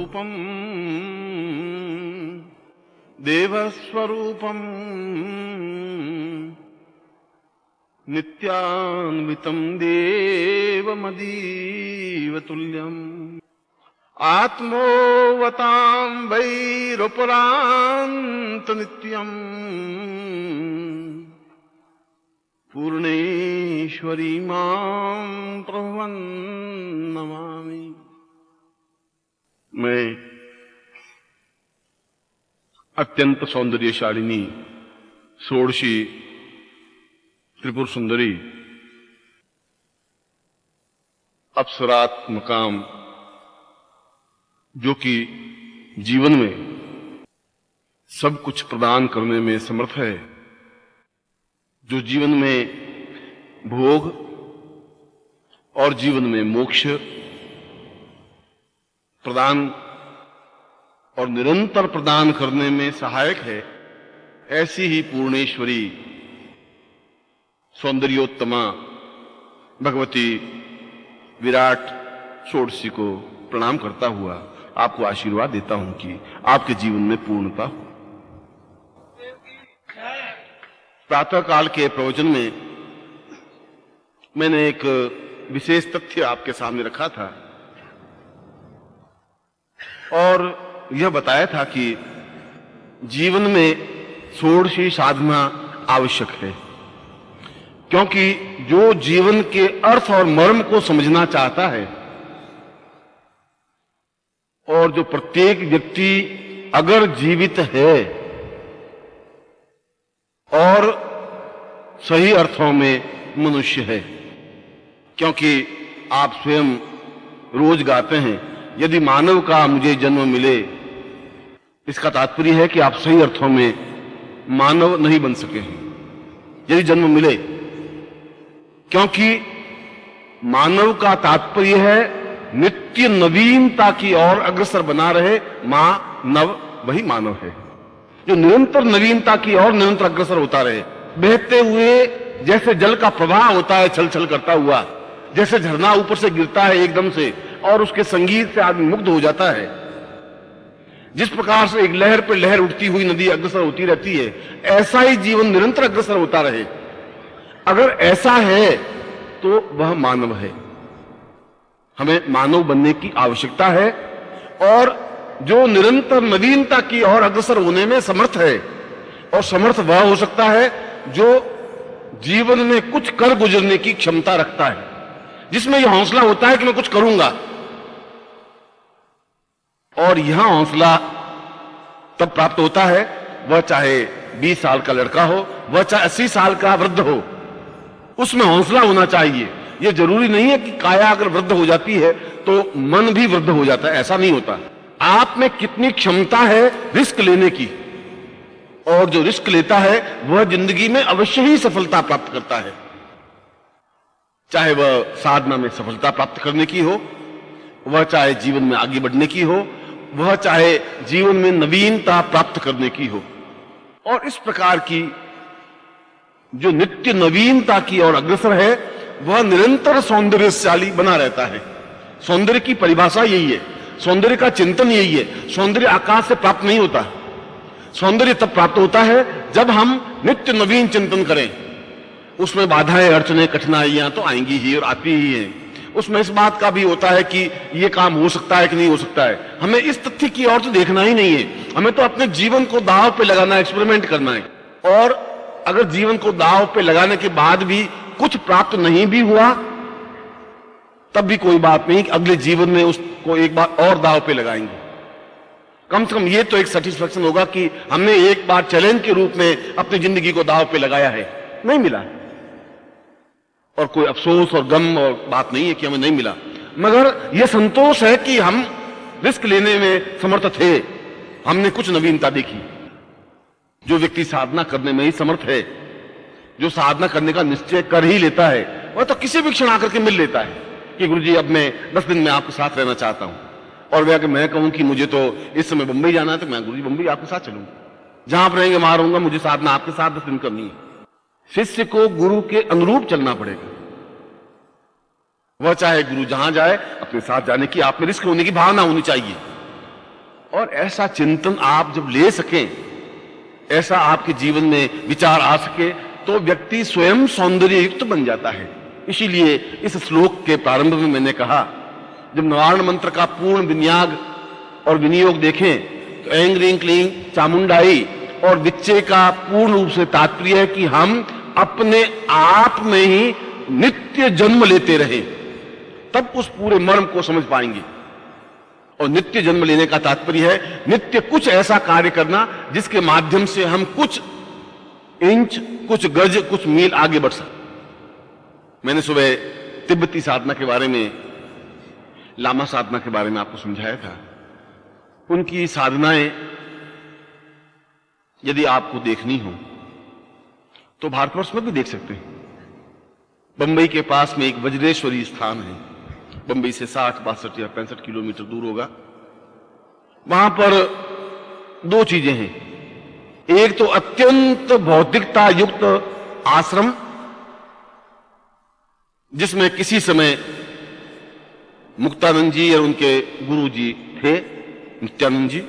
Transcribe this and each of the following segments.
स्वरूपम देवस्वरूपम नित्यान्वितं देवमदीवतुल्यम् आत्मोवतां वैरुपरान्त नित्यम् पूर्णेश्वरी मां प्रभवन् नमामि। मैं अत्यंत सौंदर्यशालिनी षोडशी त्रिपुर सुंदरी अप्सरात मकाम, जो कि जीवन में सब कुछ प्रदान करने में समर्थ है, जो जीवन में भोग और जीवन में मोक्ष प्रदान और निरंतर प्रदान करने में सहायक है, ऐसी ही पूर्णेश्वरी सौंदर्योत्तमा भगवती विराट षोडशी को प्रणाम करता हुआ आपको आशीर्वाद देता हूं कि आपके जीवन में पूर्णता हो। प्रातः काल के प्रवचन में मैंने एक विशेष तथ्य आपके सामने रखा था और यह बताया था कि जीवन में षोडशी साधना आवश्यक है, क्योंकि जो जीवन के अर्थ और मर्म को समझना चाहता है और जो प्रत्येक व्यक्ति अगर जीवित है और सही अर्थों में मनुष्य है, क्योंकि आप स्वयं रोज गाते हैं, यदि मानव का मुझे जन्म मिले, इसका तात्पर्य है कि आप सही अर्थों में मानव नहीं बन सके हैं यदि जन्म मिले, क्योंकि मानव का तात्पर्य है नित्य नवीनता की ओर अग्रसर बना रहे। मानव वही मानव है जो निरंतर नवीनता की ओर निरंतर अग्रसर होता रहे, बहते हुए जैसे जल का प्रवाह होता है छल छल करता हुआ, जैसे झरना ऊपर से गिरता है एकदम से और उसके संगीत से आदमी मुग्ध हो जाता है, जिस प्रकार से एक लहर पर लहर उठती हुई नदी अग्रसर होती रहती है, ऐसा ही जीवन निरंतर अग्रसर होता रहे। अगर ऐसा है तो वह मानव है। हमें मानव बनने की आवश्यकता है और जो निरंतर नवीनता की ओर अग्रसर होने में समर्थ है, और समर्थ वह हो सकता है जो जीवन में कुछ कर गुजरने की क्षमता रखता है, जिसमें यह हौसला होता है कि मैं कुछ करूंगा। और यह हौसला तब प्राप्त होता है, वह चाहे 20 साल का लड़का हो, वह चाहे 80 साल का वृद्ध हो, उसमें हौसला होना चाहिए। यह जरूरी नहीं है कि काया अगर वृद्ध हो जाती है तो मन भी वृद्ध हो जाता है, ऐसा नहीं होता। आप में कितनी क्षमता है रिस्क लेने की, और जो रिस्क लेता है वह जिंदगी में अवश्य ही सफलता प्राप्त करता है, चाहे वह साधना में सफलता प्राप्त करने की हो, वह चाहे जीवन में आगे बढ़ने की हो, वह चाहे जीवन में नवीनता प्राप्त करने की हो। और इस प्रकार की जो नित्य नवीनता की ओर अग्रसर है, वह निरंतर सौंदर्यशाली बना रहता है। सौंदर्य की परिभाषा यही है, सौंदर्य का चिंतन यही है। सौंदर्य आकाश से प्राप्त नहीं होता, सौंदर्य तब प्राप्त होता है जब हम नित्य नवीन चिंतन करें। उसमें बाधाएं अड़चने कठिनाइयां तो आएंगी ही और आती ही हैं। उसमें इस बात का भी होता है कि ये काम हो सकता है कि नहीं हो सकता है। हमें इस तथ्य की ओर तो देखना ही नहीं है, हमें तो अपने जीवन को दांव पे लगाना है, एक्सपेरिमेंट करना है। और अगर जीवन को दांव पे लगाने के बाद भी कुछ प्राप्त नहीं भी हुआ, तब भी कोई बात नहीं, अगले जीवन में उसको एक बार और दांव पे लगाएंगे। कम से कम ये तो एक सेटिस्फेक्शन होगा कि हमने एक बार चैलेंज के रूप में अपनी जिंदगी को दांव पे लगाया है, नहीं मिला, और कोई अफसोस और गम और बात नहीं है कि हमें नहीं मिला, मगर यह संतोष है कि हम रिस्क लेने में समर्थ थे, हमने कुछ नवीनता देखी। जो व्यक्ति साधना करने में ही समर्थ है, जो साधना करने का निश्चय कर ही लेता है, वह तो किसी भी क्षण आकर के मिल लेता है कि गुरुजी अब मैं 10 दिन में आपके साथ रहना चाहता हूं। और वह मैं कहूं कि मुझे तो इस समय बंबई जाना है, तो मैं गुरुजी बंबई आपके साथ चलूंगा, जहां आप रहेंगे वहां रहूंगा, मुझे साधना आपके साथ 10 दिन करनी है। शिष्य को गुरु के अनुरूप चलना पड़ेगा, वह चाहे गुरु जहां जाए अपने साथ जाने की आप में रिस्क होने की भावना होनी चाहिए। और ऐसा चिंतन आप जब ले सकें, ऐसा आपके जीवन में विचार आ सके, तो व्यक्ति स्वयं सौंदर्य युक्त बन जाता है। इसीलिए इस श्लोक के प्रारंभ में मैंने कहा, जब नारायण मंत्र का पूर्ण विन्याग और विनियोग देखें तो ऐं ह्रीं क्लीं चामुंडाई और विच्चे का पूर्ण रूप से तात्पर्य है कि हम अपने आप में ही नित्य जन्म लेते रहे, तब उस पूरे मर्म को समझ पाएंगे। और नित्य जन्म लेने का तात्पर्य है नित्य कुछ ऐसा कार्य करना जिसके माध्यम से हम कुछ इंच, कुछ गज, कुछ मील आगे बढ़ सकें। मैंने सुबह तिब्बती साधना के बारे में, लामा साधना के बारे में आपको समझाया था। उनकी साधनाएं यदि आपको देखनी हो तो भारतवर्ष में भी देख सकते हैं। बंबई के पास में एक वज्रेश्वरी स्थान है, बंबई से 60, 62 या 65 किलोमीटर दूर होगा। वहां पर दो चीजें हैं। एक तो अत्यंत भौतिकता युक्त आश्रम, जिसमें किसी समय मुक्तानंद जी और उनके गुरु जी थे, नित्यानंद जी।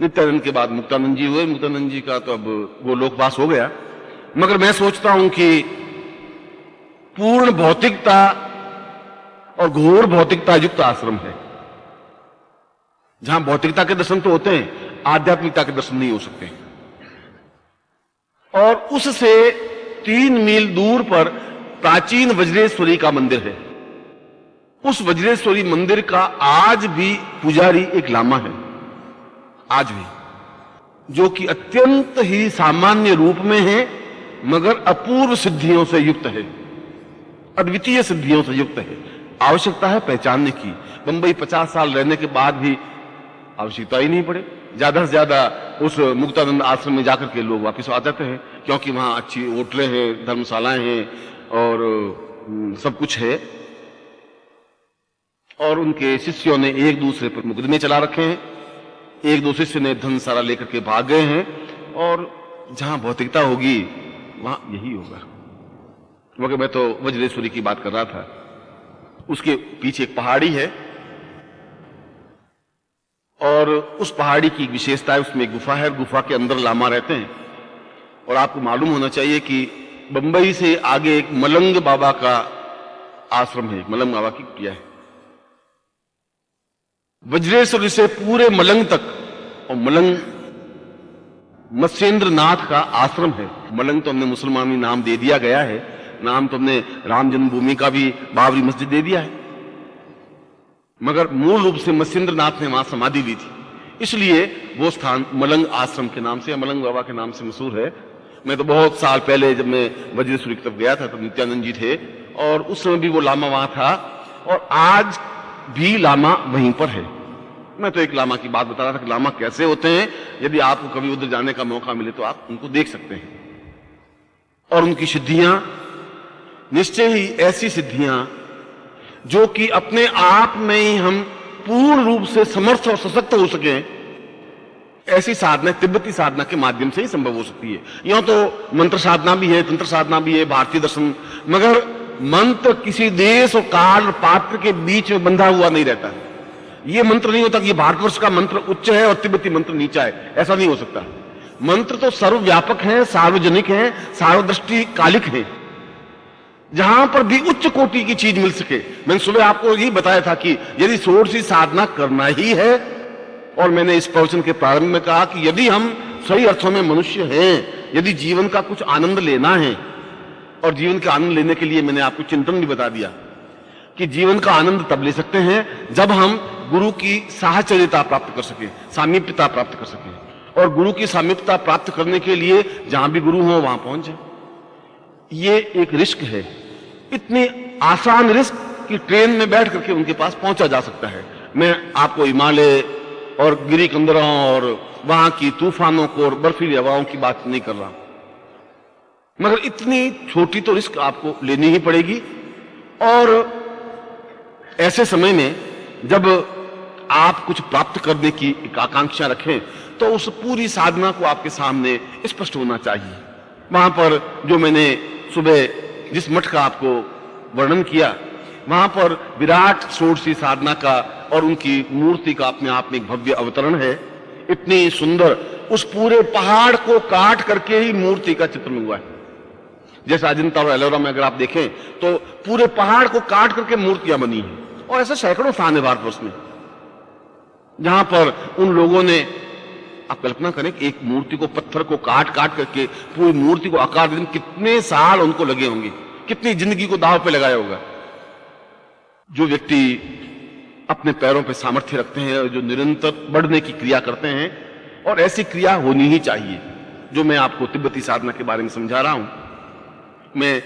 नित्यानंद के बाद मुक्तानंद जी हुए। मुक्तानंद जी का तो अब वो लोकवास हो गया। मगर मैं सोचता हूं कि पूर्ण भौतिकता और घोर भौतिकता युक्त आश्रम है, जहां भौतिकता के दर्शन तो होते हैं, आध्यात्मिकता के दर्शन नहीं हो सकते। और उससे 3 मील दूर पर प्राचीन वज्रेश्वरी का मंदिर है। उस वज्रेश्वरी मंदिर का आज भी पुजारी एक लामा है, आज भी, जो कि अत्यंत ही सामान्य रूप में है, मगर अपूर्व सिद्धियों से युक्त है, अद्वितीय सिद्धियों से युक्त है। आवश्यकता है पहचानने की। बंबई 50 साल रहने के बाद भी आवश्यकता ही नहीं पड़े। ज्यादा से ज्यादा उस मुक्तानंद आश्रम में जाकर के लोग वापस आ जाते हैं, क्योंकि वहां अच्छी होटलें हैं, धर्मशालाएं हैं और सब कुछ है। और उनके शिष्यों ने एक दूसरे पर मुकदमे चला रखे हैं, एक दो शिष्य ने धन सारा लेकर के भाग गए हैं। और जहां भौतिकता होगी वहां यही होगा। मगर मैं तो वज्रेश्वरी की बात कर रहा था। उसके पीछे एक पहाड़ी है और उस पहाड़ी की विशेषता है, उसमें एक गुफा है, गुफा के अंदर लामा रहते हैं। और आपको मालूम होना चाहिए कि बंबई से आगे एक मलंग बाबा का आश्रम है, मलंग बाबा की कुटिया है। वज्रेश्वरी से पूरे मलंग तक, और मलंग मत्स्येंद्र नाथ का आश्रम है। मलंग तो हमने मुसलमानी नाम दे दिया गया है, नाम तो हमने राम जन्मभूमि का भी बाबरी मस्जिद दे दिया है, मगर मूल रूप से मत्स्येंद्र नाथ ने वहां समाधि ली थी, इसलिए वो स्थान मलंग आश्रम के नाम से, मलंग बाबा के नाम से मशहूर है। मैं तो बहुत साल पहले जब मैं वज्रेश्वरी की तरफ गया था तो नित्यानंद जी थे और उस समय भी वो लामा वहां था और आज भी लामा वहीं पर है। मैं तो एक लामा की बात बता रहा था कि लामा कैसे होते हैं। यदि आपको कभी उधर जाने का मौका मिले तो आप उनको देख सकते हैं। और उनकी सिद्धियां निश्चय ही ऐसी सिद्धियां जो कि अपने आप में ही हम पूर्ण रूप से समर्थ और सशक्त हो सके, ऐसी साधना तिब्बती साधना के माध्यम से ही संभव हो सकती है। यूं तो मंत्र साधना भी है, तंत्र साधना भी है, भारतीय दर्शन, मगर मंत्र किसी देश और काल और पात्र के बीच में बंधा हुआ नहीं रहता है। यह मंत्र नहीं होता कि भारतवर्ष का मंत्र उच्च है और तिब्बती मंत्र नीचा है, ऐसा नहीं हो सकता। मंत्र तो सर्वव्यापक है, सार्वजनिक है, सार्वदृष्टि कालिक है, जहां पर भी उच्च कोटि की चीज मिल सके। मैंने सुबह आपको यही बताया था कि यदि षोडशी साधना करना ही है, और मैंने इस प्रवचन के प्रारंभ में कहा कि यदि हम सही अर्थों में मनुष्य हैं, यदि जीवन का कुछ आनंद लेना है, और जीवन का आनंद लेने के लिए मैंने आपको चिंतन भी बता दिया कि जीवन का आनंद तब ले सकते हैं जब हम गुरु की साहचर्यता प्राप्त कर सके, सामीप्यता प्राप्त कर सके। और गुरु की सामीप्यता प्राप्त करने के लिए जहां भी गुरु हो वहां पहुंच जाए। ये एक रिस्क है, इतनी आसान रिस्क कि ट्रेन में बैठ करके उनके पास पहुंचा जा सकता है। मैं आपको हिमालय और गिरी कंदराओं और वहां की तूफानों को और बर्फीली हवाओं की बात नहीं कर रहा, मगर इतनी छोटी तो रिस्क आपको लेनी ही पड़ेगी। और ऐसे समय में जब आप कुछ प्राप्त करने की एक आकांक्षा रखें तो उस पूरी साधना को आपके सामने स्पष्ट होना चाहिए। वहां पर जो मैंने सुबह जिस मठ का आपको वर्णन किया, वहां पर विराट षोडशी साधना का और उनकी मूर्ति का अपने आप में एक भव्य अवतरण है। इतनी सुंदर, उस पूरे पहाड़ को काट करके ही मूर्ति का चित्रण हुआ है। जैसे अजंता और एलोरा में अगर आप देखें तो पूरे पहाड़ को काट करके मूर्तियां बनी हैं, और ऐसे सैकड़ों स्थान है भारतवर्ष में जहां पर उन लोगों ने, आप कल्पना करें कि एक मूर्ति को, पत्थर को काट काट करके पूरी मूर्ति को आकार देने कितने साल उनको लगे होंगे, कितनी जिंदगी को दांव पे लगाया होगा। जो व्यक्ति अपने पैरों पे सामर्थ्य रखते हैं और जो निरंतर बढ़ने की क्रिया करते हैं, और ऐसी क्रिया होनी ही चाहिए, जो मैं आपको तिब्बती साधना के बारे में समझा रहा हूं। मैं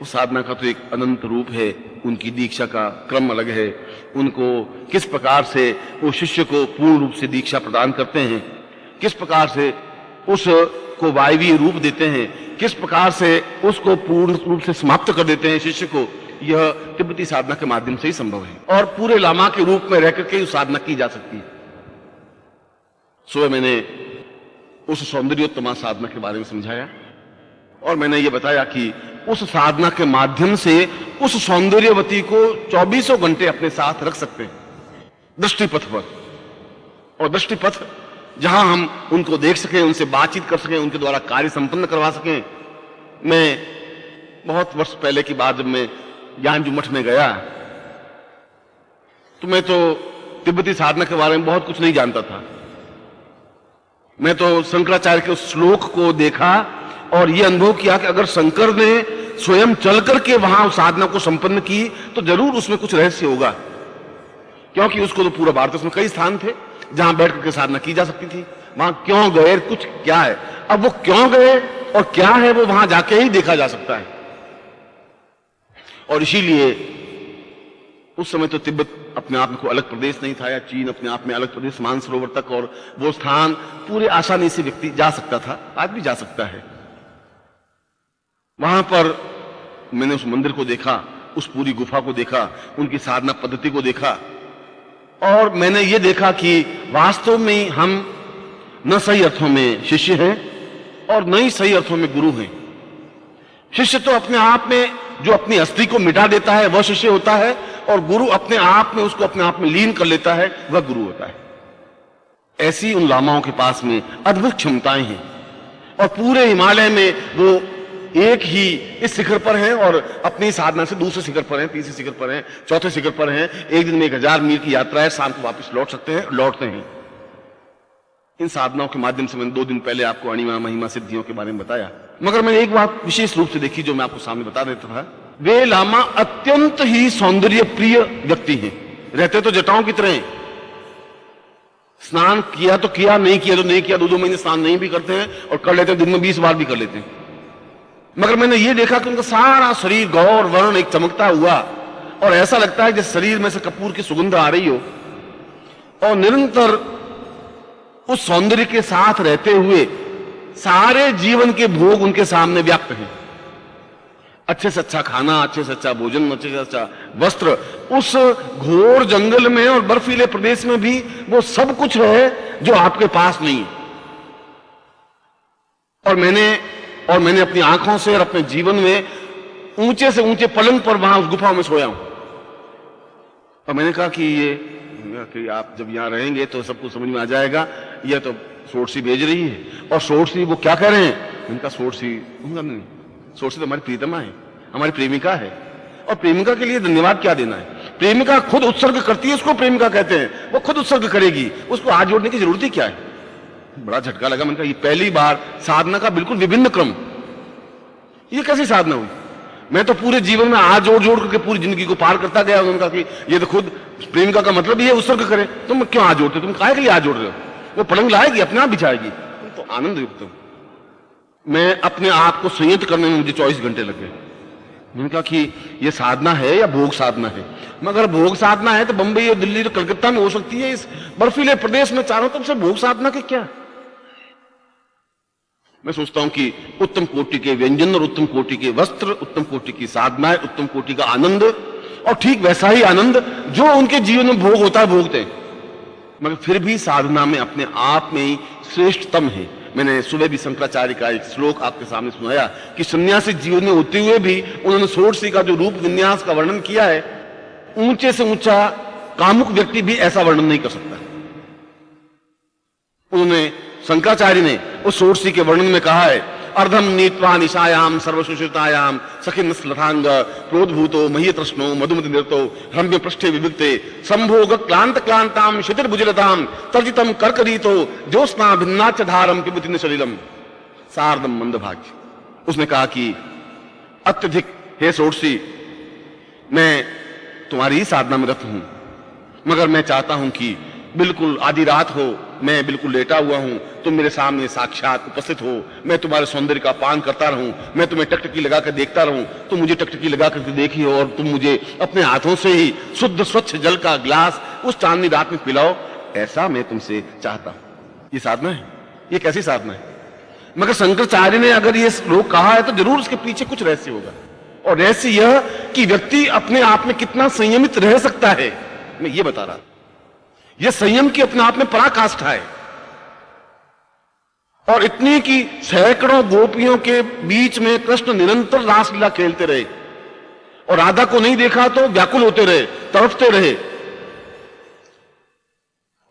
उस साधना का तो एक अनंत रूप है, उनकी दीक्षा का क्रम अलग है, उनको किस प्रकार से वो शिष्य को पूर्ण रूप से दीक्षा प्रदान करते हैं, किस प्रकार से उसको वायवीय रूप देते हैं, किस प्रकार से उसको पूर्ण रूप से समाप्त कर देते हैं शिष्य को, यह तिब्बती साधना के माध्यम से ही संभव है, और पूरे लामा के रूप में रह करके साधना की जा सकती है। सुबह मैंने उस सौंदर्योत्तमा साधना के बारे में समझाया, और मैंने ये बताया कि उस साधना के माध्यम से उस सौंदर्यवती को 24 घंटे अपने साथ रख सकते हैं दृष्टिपथ पर, और दृष्टिपथ जहां हम उनको देख सकें, उनसे बातचीत कर सकें, उनके द्वारा कार्य संपन्न करवा सकें। मैं बहुत वर्ष पहले की बात, जब मैं ज्ञानजू मठ में गया तो मैं तो तिब्बती साधना के बारे में बहुत कुछ नहीं जानता था। मैं तो शंकराचार्य के उस श्लोक को देखा और यह अनुभव किया कि अगर शंकर ने स्वयं चल करके वहां उस साधना को संपन्न की तो जरूर उसमें कुछ रहस्य होगा, क्योंकि उसको तो पूरा भारत में कई स्थान थे जहां बैठ करके साधना की जा सकती थी। वहां क्यों गए, कुछ क्या है, अब वो क्यों गए और क्या है वो वहां जाके ही देखा जा सकता है। और इसीलिए उस समय तो तिब्बत अपने आप में कोई अलग प्रदेश नहीं था, या चीन अपने आप में अलग प्रदेश, मानसरोवर तक और वो स्थान पूरे आसानी से व्यक्ति जा सकता था, आज भी जा सकता है। वहां पर मैंने उस मंदिर को देखा, उस पूरी गुफा को देखा, उनकी साधना पद्धति को देखा, और मैंने ये देखा कि वास्तव में हम न सही अर्थों में शिष्य हैं और न ही सही अर्थों में गुरु हैं। शिष्य तो अपने आप में जो अपनी अस्थि को मिटा देता है वह शिष्य होता है, और गुरु अपने आप में उसको अपने आप में लीन कर लेता है, वह गुरु होता है। ऐसी उन लामाओं के पास में अद्भुत क्षमताएं हैं, और पूरे हिमालय में वो एक ही इस शिखर पर हैं, और अपनी साधना से दूसरे शिखर पर हैं, तीसरे शिखर पर हैं, चौथे शिखर पर हैं। एक दिन में 1000 मील की यात्रा है, शाम को वापस लौट सकते हैं, लौटते हैं। इन साधनाओं के माध्यम से मैंने 2 दिन पहले आपको अणिमा महिमा सिद्धियों के बारे में बताया, मगर मैंने एक बात विशेष रूप से देखी जो मैं आपको सामने बता देता था। वे लामा अत्यंत ही सौंदर्य प्रिय व्यक्ति हैं, रहते तो जटाओं की तरह, स्नान किया तो किया, नहीं किया तो नहीं किया, 2-2 महीने स्नान नहीं भी करते हैं, और कर लेते हैं दिन में 20 बार भी कर लेते हैं। मगर मैंने ये देखा कि उनका सारा शरीर गौर वर्ण एक चमकता हुआ, और ऐसा लगता है जैसे शरीर में से कपूर की सुगंध आ रही हो, और निरंतर उस सौंदर्य के साथ रहते हुए सारे जीवन के भोग उनके सामने व्याप्त हैं। अच्छे से अच्छा खाना, अच्छे से अच्छा भोजन, अच्छे से अच्छा वस्त्र, उस घोर जंगल में और बर्फीले प्रदेश में भी वो सब कुछ है जो आपके पास नहीं है। और मैंने अपनी आंखों से और अपने जीवन में ऊंचे से ऊंचे पलंग पर वहां उस गुफा में सोया हूं, और मैंने कहा कि आप जब यहां रहेंगे तो सबको समझ में आ जाएगा, यह तो षोडशी भेज रही है। और षोडशी वो क्या कह रहे हैं, उनका षोडशी तो हमारी प्रीतमा है, हमारी प्रेमिका है, और प्रेमिका के लिए धन्यवाद क्या देना है। प्रेमिका खुद उत्सर्ग करती है, उसको प्रेमिका कहते हैं, वो खुद उत्सर्ग करेगी, उसको हाथ जोड़ने की जरूरत ही क्या है। बड़ा झटका लगा, मैंने कहा ये पहली बार साधना का बिल्कुल विभिन्न क्रम, ये कैसी साधना हुई। मैं तो पूरे जीवन में हाथ जोड़ जोड़ करके पूरी जिंदगी को पार करता गया। उन्होंने कहा कि ये तो खुद प्रेमिका का मतलब ही है उत्सर्ग करे, तुम क्यों हाथ जोड़ते, तुम काहे के लिए हाथ जोड़ रहे हो, वो पलंग लाएगी, अपने आप बिछाएगी, तो आनंद युक्त। मैं अपने आप को संयत करने में मुझे 24 घंटे लग गए। मैंने कहा कि ये साधना है या भोग साधना है। मगर भोग साधना है तो बंबई और दिल्ली और कलकत्ता में हो सकती है, इस बर्फीले प्रदेश में चारों तरफ से भोग साधना के क्या। मैं सोचता हूं कि उत्तम कोटि के व्यंजन और उत्तम कोटि के वस्त्र, उत्तम कोटि की साधनाएं, उत्तम कोटि का आनंद, और ठीक वैसा ही आनंद जो उनके जीवन में भोग होता है भोगते हैं, मगर फिर भी साधना में अपने आप में ही श्रेष्ठतम है। मैंने सुबह भी शंकराचार्य का एक श्लोक आपके सामने सुनाया कि सन्यासी जीवन में होते हुए भी उन्होंने षोडशी का जो रूप विन्यास का वर्णन किया है ऊंचे से ऊंचा कामुक व्यक्ति भी ऐसा वर्णन नहीं कर सकता। उन्होंने शंकराचार्य ने उस षोडशी के वर्णन में कहा है, अर्धम नीत्वा निशायाम सर्वसुषितायाम सखिन स्लथांग क्रोधभूतो महीतृष्णो मधुमति निरतो रम्य पृष्ठे विविक्ते संभोग क्लांत क्लांताम शिथिरभुजलताम तर्जितम कर्करीतो ज्योत्स्ना भिन्नाच धारम पिबुति सलिलम सार्धम मंदभाग्य। उसने कहा कि अत्यधिक हे षोडशी, मैं तुम्हारी ही साधना में रत हूं, मगर मैं चाहता हूं कि बिल्कुल आधी रात हो, मैं बिल्कुल लेटा हुआ हूं, तुम मेरे सामने साक्षात उपस्थित हो, मैं तुम्हारे सौंदर्य का पान करता रहूं, मैं तुम्हें टकटकी लगाकर देखता रहूं, तुम मुझे टकटकी लगा करके देखी हो और तुम मुझे अपने हाथों से ही शुद्ध स्वच्छ जल का ग्लास उस चांदनी रात में पिलाओ, ऐसा मैं तुमसे चाहता हूं। ये साधना है? ये कैसी साधना है? मगर शंकराचार्य ने अगर ये श्लोक कहा है तो जरूर उसके पीछे कुछ रहस्य होगा, और रहस्य यह कि व्यक्ति अपने आप में कितना संयमित रह सकता है। मैं ये बता रहा, यह संयम की अपने आप में पराकाष्ठा है। और इतनी कि सैकड़ों गोपियों के बीच में कृष्ण निरंतर रासलीला खेलते रहे और राधा को नहीं देखा तो व्याकुल होते रहे, तड़पते रहे,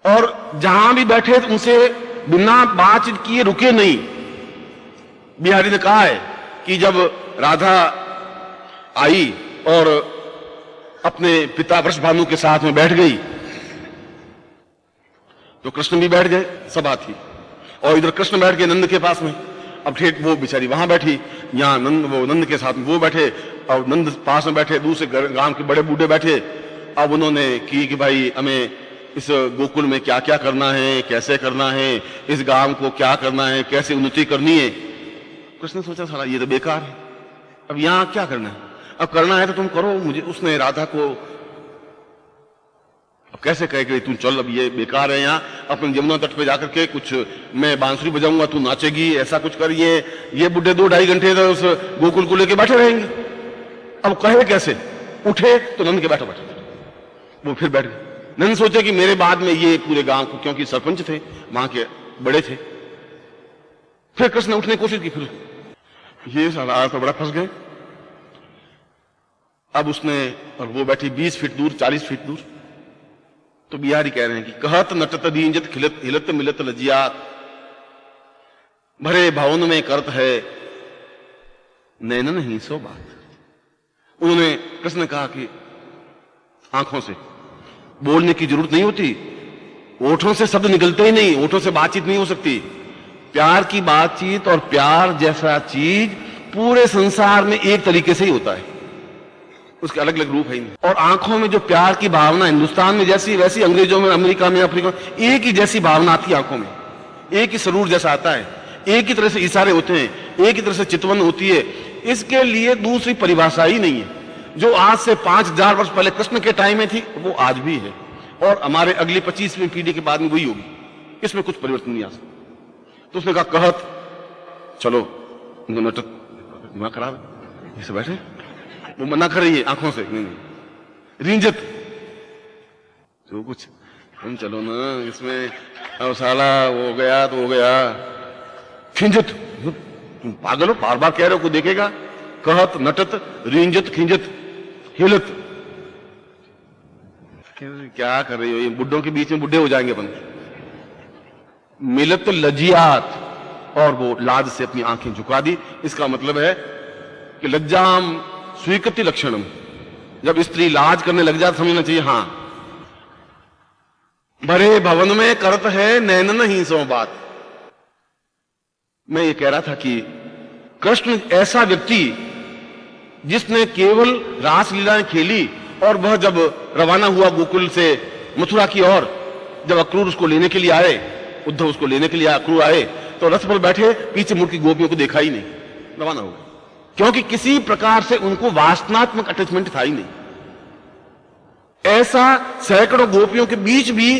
और जहां भी बैठे उनसे बिना बातचीत किए रुके नहीं। बिहारी ने कहा है कि जब राधा आई और अपने पिता वृषभानु के साथ में बैठ गई तो कृष्ण भी बैठ गए, सभा थी, और इधर कृष्ण बैठ गए नंद के पास में। अब ठेठ वो बेचारी वहां बैठी, यहां नंद के साथ में वो बैठे, और नंद पास में बैठे, दूसरे गांव के बड़े बूढ़े बैठे। अब उन्होंने कि भाई हमें इस गोकुल में क्या क्या करना है, कैसे करना है, इस गांव को क्या करना है, कैसे उन्नति करनी है। कृष्ण ने सोचा साला ये तो बेकार है, अब यहां क्या करना है, अब करना है तो तुम करो। मुझे उसने राधा को अब कैसे कहे कि तू चल, अब ये बेकार है, यहां अपने यमुना तट पे जाकर के कुछ मैं बांसुरी बजाऊंगा, तू नाचेगी, ऐसा कुछ कर। ये बुढ़े 2-2.5 घंटे तो उस गोकुल को लेके बैठे रहेंगे। अब कहे कैसे? उठे तो नंद के बैठे वो फिर बैठ गए। नंद सोचे कि मेरे बाद में ये पूरे गांव को, क्योंकि सरपंच थे वहां के बड़े थे। फिर कृष्ण ने उठने की कोशिश की, फिर ये साला तो बड़ा फंस गए। अब उसने, और वो बैठी 20 फीट दूर, 40 फीट दूर। तो बिहारी कह रहे हैं कि कहत नटत दींजत खिलत हिलत मिलत लजियात भरे भवन में करत है नैनन ही सो बात। उन्होंने, कृष्ण ने कहा कि आंखों से बोलने की जरूरत नहीं होती, ओठों से शब्द निकलते ही नहीं, ओठों से बातचीत नहीं हो सकती। प्यार की बातचीत और प्यार जैसा चीज पूरे संसार में एक तरीके से ही होता है, उसके अलग अलग रूप है ही नहीं। और आंखों में जो प्यार की भावना हिंदुस्तान में जैसी वैसी अंग्रेजों में, अमेरिका में, अफ्रीका में एक ही जैसी भावना आती है आंखों में, एक ही सरूर जैसा आता है, एक ही तरह से इशारे होते हैं, एक ही तरह से चितवन होती है। इसके लिए दूसरी परिभाषा ही नहीं है। जो आज से 5000 वर्ष पहले कृष्ण के टाइम में थी वो आज भी है, और हमारे अगली 25वीं पीढ़ी के बाद में वही होगी, इसमें कुछ परिवर्तन नहीं आ सकता। तो उसने कहा कहत चलो, उनको नटक दिमाग खराब है, ऐसे बैठे, वो मना कर रही है आंखों से, नहीं रिंजत जो कुछ हम चलो ना इसमें, अब साला हो गया तो हो गया। खिंजत, तुम पागल हो, बार बार कह रहे हो, कोई देखेगा। कहत नटत रिंजत खिंजत हिलत, क्या कर रही हो, ये बुड्ढों के बीच में बुढ़े हो जाएंगे अपन। मिलत लजियात, और वो लाज से अपनी आंखें झुका दी। इसका मतलब है कि लज्जाम स्वीकृति लक्षणम, जब स्त्री लाज करने लग जाए समझना चाहिए हां भरे भवन में करत है नैनन ही सो बात। मैं ये कह रहा था कि कृष्ण ऐसा व्यक्ति जिसने केवल रासलीलाएं खेली, और वह जब रवाना हुआ गोकुल से मथुरा की ओर, जब अक्रूर उसको लेने के लिए आए, उद्धव उसको लेने के लिए अक्रूर आए, तो रथ पर बैठे पीछे मुड़ की गोपियों को देखा ही नहीं, रवाना हो गए, क्योंकि किसी प्रकार से उनको वासनात्मक अटैचमेंट था ही नहीं। ऐसा सैकड़ों गोपियों के बीच भी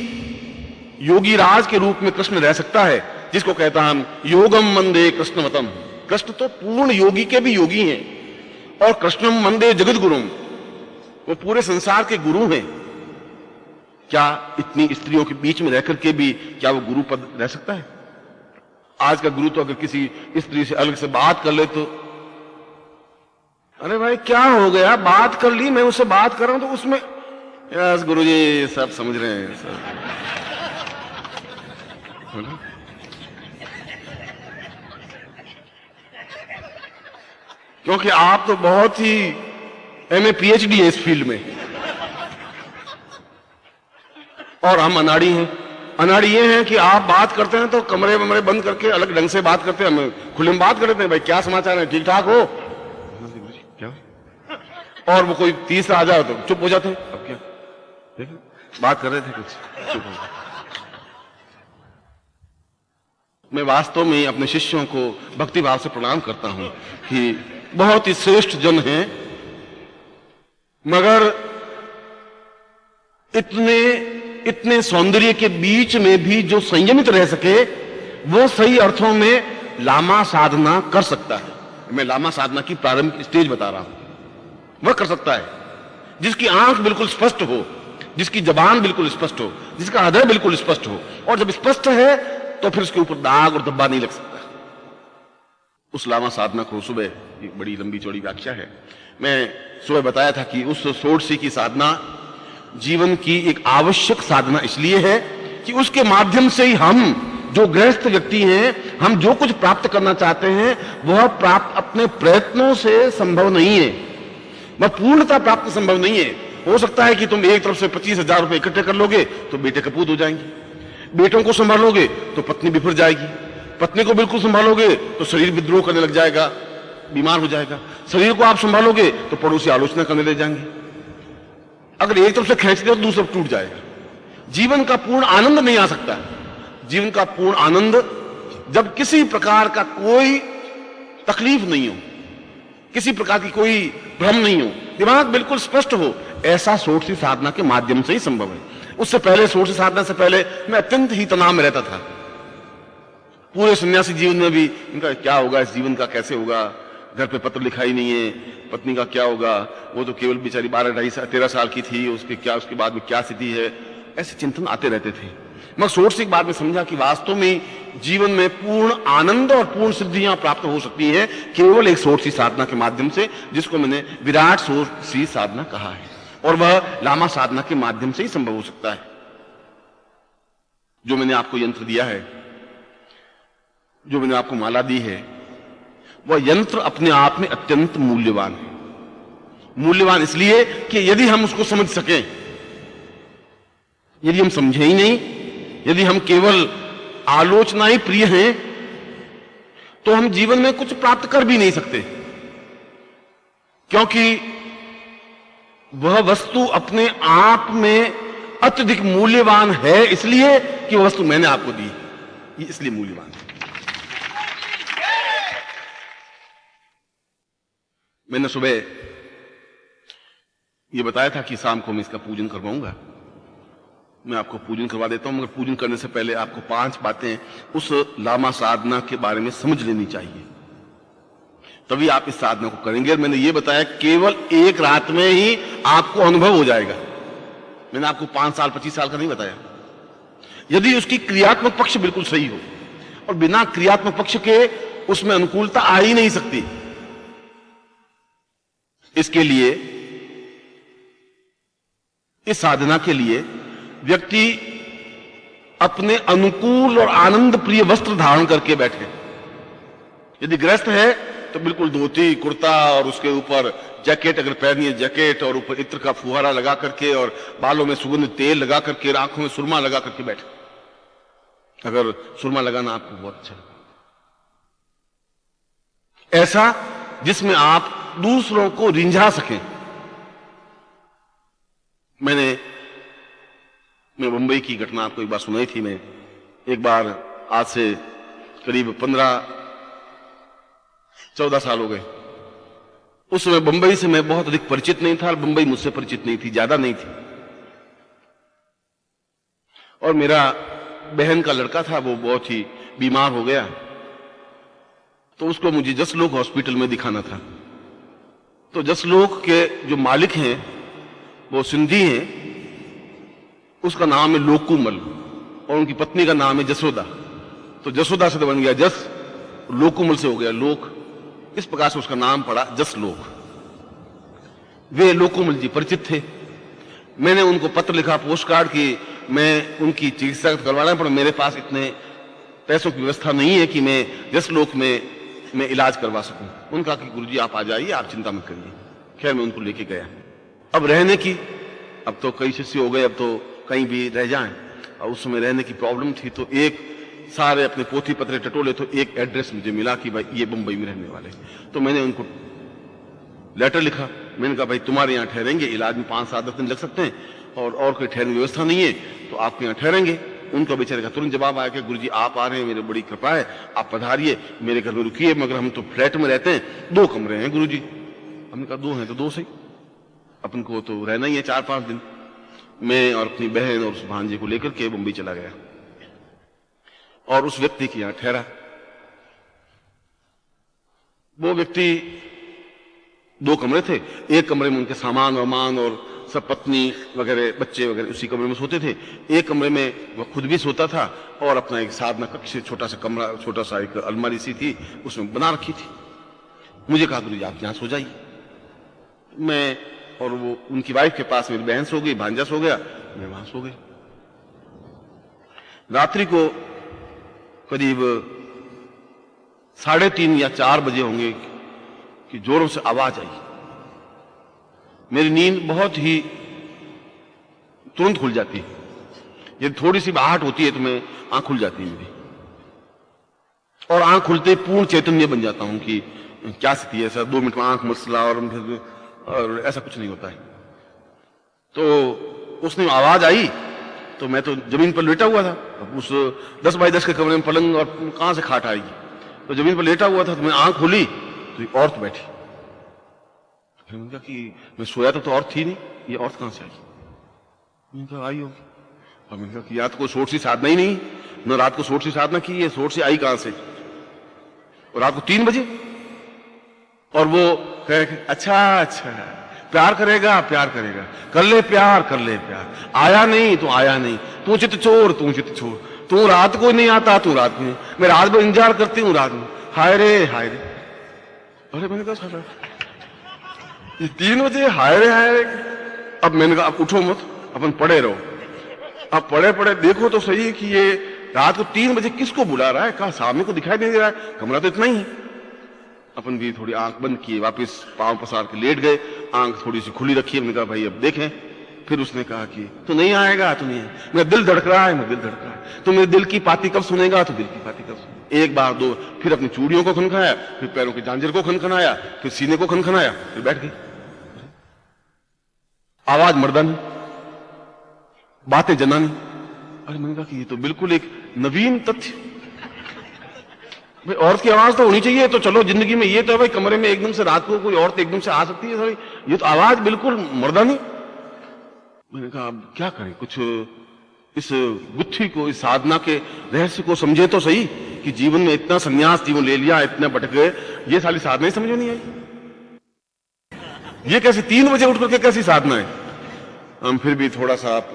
योगी राज के रूप में कृष्ण रह सकता है, जिसको कहता हम योगम मंदे कृष्णवतम। कृष्ण तो पूर्ण योगी के भी योगी हैं, और कृष्णम मंदे जगत गुरुम, वो पूरे संसार के गुरु हैं। क्या इतनी स्त्रियों के बीच में रहकर के भी क्या वो गुरु पद रह सकता है? आज का गुरु तो अगर किसी स्त्री से अलग से बात कर ले तो, अरे भाई क्या हो गया, बात कर ली, मैं उससे बात कर रहा हूं तो उसमें यस गुरुजी, सब समझ रहे हैं सब। क्योंकि आप तो बहुत ही एमए पीएचडी है इस फील्ड में, और हम अनाड़ी हैं। अनाड़ी ये है कि आप बात करते हैं तो कमरे वमरे बंद करके अलग ढंग से बात करते हैं, हम खुले में बात करते हैं, भाई क्या समाचार है, ठीक ठाक हो, क्या? और वो कोई तीसरा आ जाए तो चुप हो जाते हैं। अब क्या देखो बात कर रहे थे कुछ, चुप हो। मैं वास्तव में अपने शिष्यों को भक्ति भाव से प्रणाम करता हूं कि बहुत ही श्रेष्ठ जन हैं, मगर इतने सौंदर्य के बीच में भी जो संयमित रह सके, वो सही अर्थों में लामा साधना कर सकता है। मैं लामा साधना की प्रारंभिक स्टेज बता रहा हूं। वह कर सकता है जिसकी आंख बिल्कुल स्पष्ट हो, जिसकी जबान बिल्कुल स्पष्ट हो, जिसका हृदय बिल्कुल स्पष्ट हो, और जब स्पष्ट है तो फिर उसके ऊपर दाग और धब्बा नहीं लग सकता। उस लामा साधना को सुबह, एक बड़ी लंबी चौड़ी व्याख्या है, मैं सुबह बताया था कि उस षोडशी की साधना जीवन की एक आवश्यक साधना इसलिए है कि उसके माध्यम से ही हम जो गृहस्थ व्यक्ति हैं, हम जो कुछ प्राप्त करना चाहते हैं वह प्राप्त अपने प्रयत्नों से संभव नहीं है, वह पूर्णता प्राप्त संभव नहीं है। हो सकता है कि तुम एक तरफ से 25,000 रुपए इकट्ठे कर लोगे तो बेटे कपूत हो जाएंगे, बेटों को संभालोगे तो पत्नी बिफर जाएगी, पत्नी को बिल्कुल संभालोगे तो शरीर विद्रोह करने लग जाएगा, बीमार हो जाएगा, शरीर को आप संभालोगे तो पड़ोसी आलोचना करने लग जाएंगे। अगर एक तरफ से खींच दो तो दूसरा टूट जाएगा। जीवन का पूर्ण आनंद नहीं आ सकता। जीवन का पूर्ण आनंद जब किसी प्रकार का कोई तकलीफ नहीं हो, किसी प्रकार की कोई भ्रम नहीं हो, दिमाग बिल्कुल स्पष्ट हो, ऐसा षोडशी साधना के माध्यम से ही संभव है। उससे पहले, षोडशी साधना से पहले मैं अत्यंत ही तनाव में रहता था। पूरे सन्यासी जीवन में भी इनका क्या होगा, इस जीवन का कैसे होगा, घर पे पत्र लिखा ही नहीं है, पत्नी का क्या होगा, वो तो केवल बेचारी 12-13 साल की थी, उसके बाद में क्या स्थिति है, ऐसे चिंतन आते रहते थे। मैं षोडशी के बाद में समझा कि वास्तव में जीवन में पूर्ण आनंद और पूर्ण सिद्धियां प्राप्त हो सकती है केवल एक षोडशी साधना के माध्यम से, जिसको मैंने विराट षोडशी साधना कहा है, और वह लामा साधना के माध्यम से ही संभव हो सकता है। जो मैंने आपको यंत्र दिया है, जो मैंने आपको माला दी है, वह यंत्र अपने आप में अत्यंत मूल्यवान है। मूल्यवान इसलिए कि यदि हम उसको समझ सकें, यदि हम समझे ही नहीं, यदि हम केवल आलोचनाएं प्रिय हैं, तो हम जीवन में कुछ प्राप्त कर भी नहीं सकते, क्योंकि वह वस्तु अपने आप में अत्यधिक मूल्यवान है, इसलिए कि वह वस्तु मैंने आपको दी, ये इसलिए मूल्यवान है। मैंने सुबह यह बताया था कि शाम को मैं इसका पूजन करवाऊंगा। मैं आपको पूजन करवा देता हूं, मगर पूजन करने से पहले आपको 5 बातें उस लामा साधना के बारे में समझ लेनी चाहिए, तभी आप इस साधना को करेंगे। मैंने ये बताया केवल एक रात में ही आपको अनुभव हो जाएगा। मैंने आपको 5 साल 25 साल का नहीं बताया। यदि उसकी क्रियात्मक पक्ष बिल्कुल सही हो, और बिना क्रियात्मक पक्ष के उसमें अनुकूलता आ ही नहीं सकती। इसके लिए, इस साधना के लिए व्यक्ति अपने अनुकूल और आनंद प्रिय वस्त्र धारण करके बैठे। यदि गृहस्थ है तो बिल्कुल धोती कुर्ता और उसके ऊपर जैकेट अगर पहनी है, जैकेट और ऊपर इत्र का फुहारा लगा करके और बालों में सुगंधित तेल लगा करके, आंखों में सुरमा लगा करके बैठे। अगर सुरमा लगाना आपको बहुत अच्छा लगा, ऐसा जिसमें आप दूसरों को रिंझा सकें। मैं मुंबई की घटना आपको एक बार सुनाई थी। मैं एक बार, आज से करीब 15-14 साल हो गए, उस समय बंबई से मैं बहुत अधिक परिचित नहीं था, बंबई मुझसे परिचित नहीं थी, ज्यादा नहीं थी। और मेरा बहन का लड़का था, वो बहुत ही बीमार हो गया, तो उसको मुझे जसलोक हॉस्पिटल में दिखाना था। तो जसलोक के जो मालिक हैं वो सिंधी हैं, उसका नाम है लोकुमल और उनकी पत्नी का नाम है जसोदा। तो जसोदा से तो बन गया जस, लोकुमल से हो गया लोक, इस प्रकार से उसका नाम पड़ा जसलोक। वे लोकुमल जी परिचित थे। मैंने उनको पत्र लिखा, पोस्ट कार्ड की, मैं उनकी चिकित्सा करवाना है, पर मेरे पास इतने पैसों की व्यवस्था नहीं है कि मैं जसलोक में मैं इलाज करवा सकूं। उनका कि गुरुजी आप आ जाइए, आप चिंता मत करिए। खैर मैं उनको लेके गया। अब रहने की, अब तो कई शिष्य हो गए, अब तो कहीं भी रह जाएं, और उस समय रहने की प्रॉब्लम थी। तो एक सारे अपने पोथी पत्र टटोले तो एक एड्रेस मुझे मिला कि भाई ये मुंबई में रहने वाले। तो मैंने उनको लेटर लिखा, मैंने कहा भाई तुम्हारे यहाँ ठहरेंगे, इलाज में 5-7 दिन लग सकते हैं और कोई ठहरने की व्यवस्था नहीं है, तो आपके यहाँ ठहरेंगे। उनका बेचारे का तुरंत जवाब आया कि गुरुजी आप आ रहे हैं, मेरी बड़ी कृपा है, आप पधारिए, मेरे घर में रुकिए, मगर हम तो फ्लैट में रहते हैं, 2 कमरे हैं गुरुजी। हमने कहा 2 हैं तो 2 सही, अपन को तो रहना ही है 4-5 दिन। मैं और अपनी बहन और उस भांजे को लेकर के मुंबई चला गया और उस व्यक्ति के यहां ठहरा। वो व्यक्ति 2 कमरे थे, एक कमरे में उनके सामान वामान और सब पत्नी वगैरह बच्चे वगैरह उसी कमरे में सोते थे। एक कमरे में वो खुद भी सोता था और अपना एक साधना कक्ष, छोटा सा कमरा, छोटा सा एक अलमारी सी थी, उसमें बना रखी थी। मुझे कहा गुरुजी आप यहां सो जाइए। मैं और वो उनकी वाइफ के पास मेरी बहन सो गई, भांजा सो गया, मैं वहां सो गई। रात्रि को करीब 3:30 या 4 बजे होंगे कि जोरों से आवाज आई। मेरी नींद बहुत ही तुरंत खुल जाती है, यदि थोड़ी सी आहट होती है तो मैं आंख खुल जाती है मेरी, और आंख खुलते ही पूर्ण चैतन्य बन जाता हूं कि क्या स्थिति है, ऐसा 2 मिनट में आंख मसला और ऐसा कुछ नहीं होता है। तो उसने आवाज आई तो मैं तो जमीन पर लेटा हुआ था। अब उस 10 बाई 10 के कमरे में पलंग और कहां से खाट आएगी, तो जमीन पर लेटा हुआ था, तो मैं आंख खोली तो एक औरत बैठी। फिर मैंने कहा कि मैं सोया तो औरत थी नहीं, ये औरत कहां से आई? मैंने कहा आई होगी। और मैंने कहा कि या तो कोई सोच सी साधना ही नहीं, न रात को सोच सी साधना की, ये सोच सी आई कहां से? और रात को 3 बजे। और वो कहे अच्छा अच्छा प्यार करेगा, प्यार करेगा, कर ले प्यार, कर ले प्यार, आया नहीं तो आया नहीं, तू चित चोर, तू चित चोर, तू रात को नहीं आता, तू रात में, मैं रात में इंतजार करती हूँ रात में, हाय रे हाय रे। अरे मैंने कहा साला ये 3 बजे हाय रे। अब मैंने कहा अब उठो मत, अपन पड़े रहो। अब पड़े पड़े देखो तो सही कि ये रात को 3 बजे किसको बुला रहा है, कहा सामने को दिखाई नहीं दे रहा है, कमरा तो इतना ही है। अपन भी थोड़ी आंख बंद किए, वापस पांव पसार के लेट गए, आंख थोड़ी सी खुली रखी। हमने कहा भाई अब देखें। फिर उसने कहा कि तू नहीं आएगा, तू नहीं आएगा, मेरा दिल धड़क रहा है, मेरा दिल धड़क रहा है, तो मेरे दिल की पाती कब सुनेगा, तो दिल की पाती कब सुनेगा। 1 बार 2, फिर अपनी चूड़ियों को खनखनाया, फिर पैरों के झांझर को खनखनाया, फिर सीने को खनखनाया, फिर बैठ गई। आवाज मर्दानी, बातें जनानी। अरे मैंने कहा कि ये तो बिल्कुल एक नवीन तथ्य, भाई औरत की आवाज तो होनी चाहिए। तो चलो जिंदगी में ये तो है भाई, कमरे में एकदम से रात को कोई औरत एकदम से आ सकती है, थोड़ी ये तो आवाज बिल्कुल मर्दानी। मैंने कहा अब क्या करें, कुछ इस गुत्थी को, इस साधना के रहस्य को समझे तो सही कि जीवन में इतना संन्यास जीवन ले लिया, इतना भटक गए, ये सारी साधना ही समझ में नहीं आई। ये कैसी 3 बजे उठ करके कैसी साधना है। हम फिर भी थोड़ा सा आप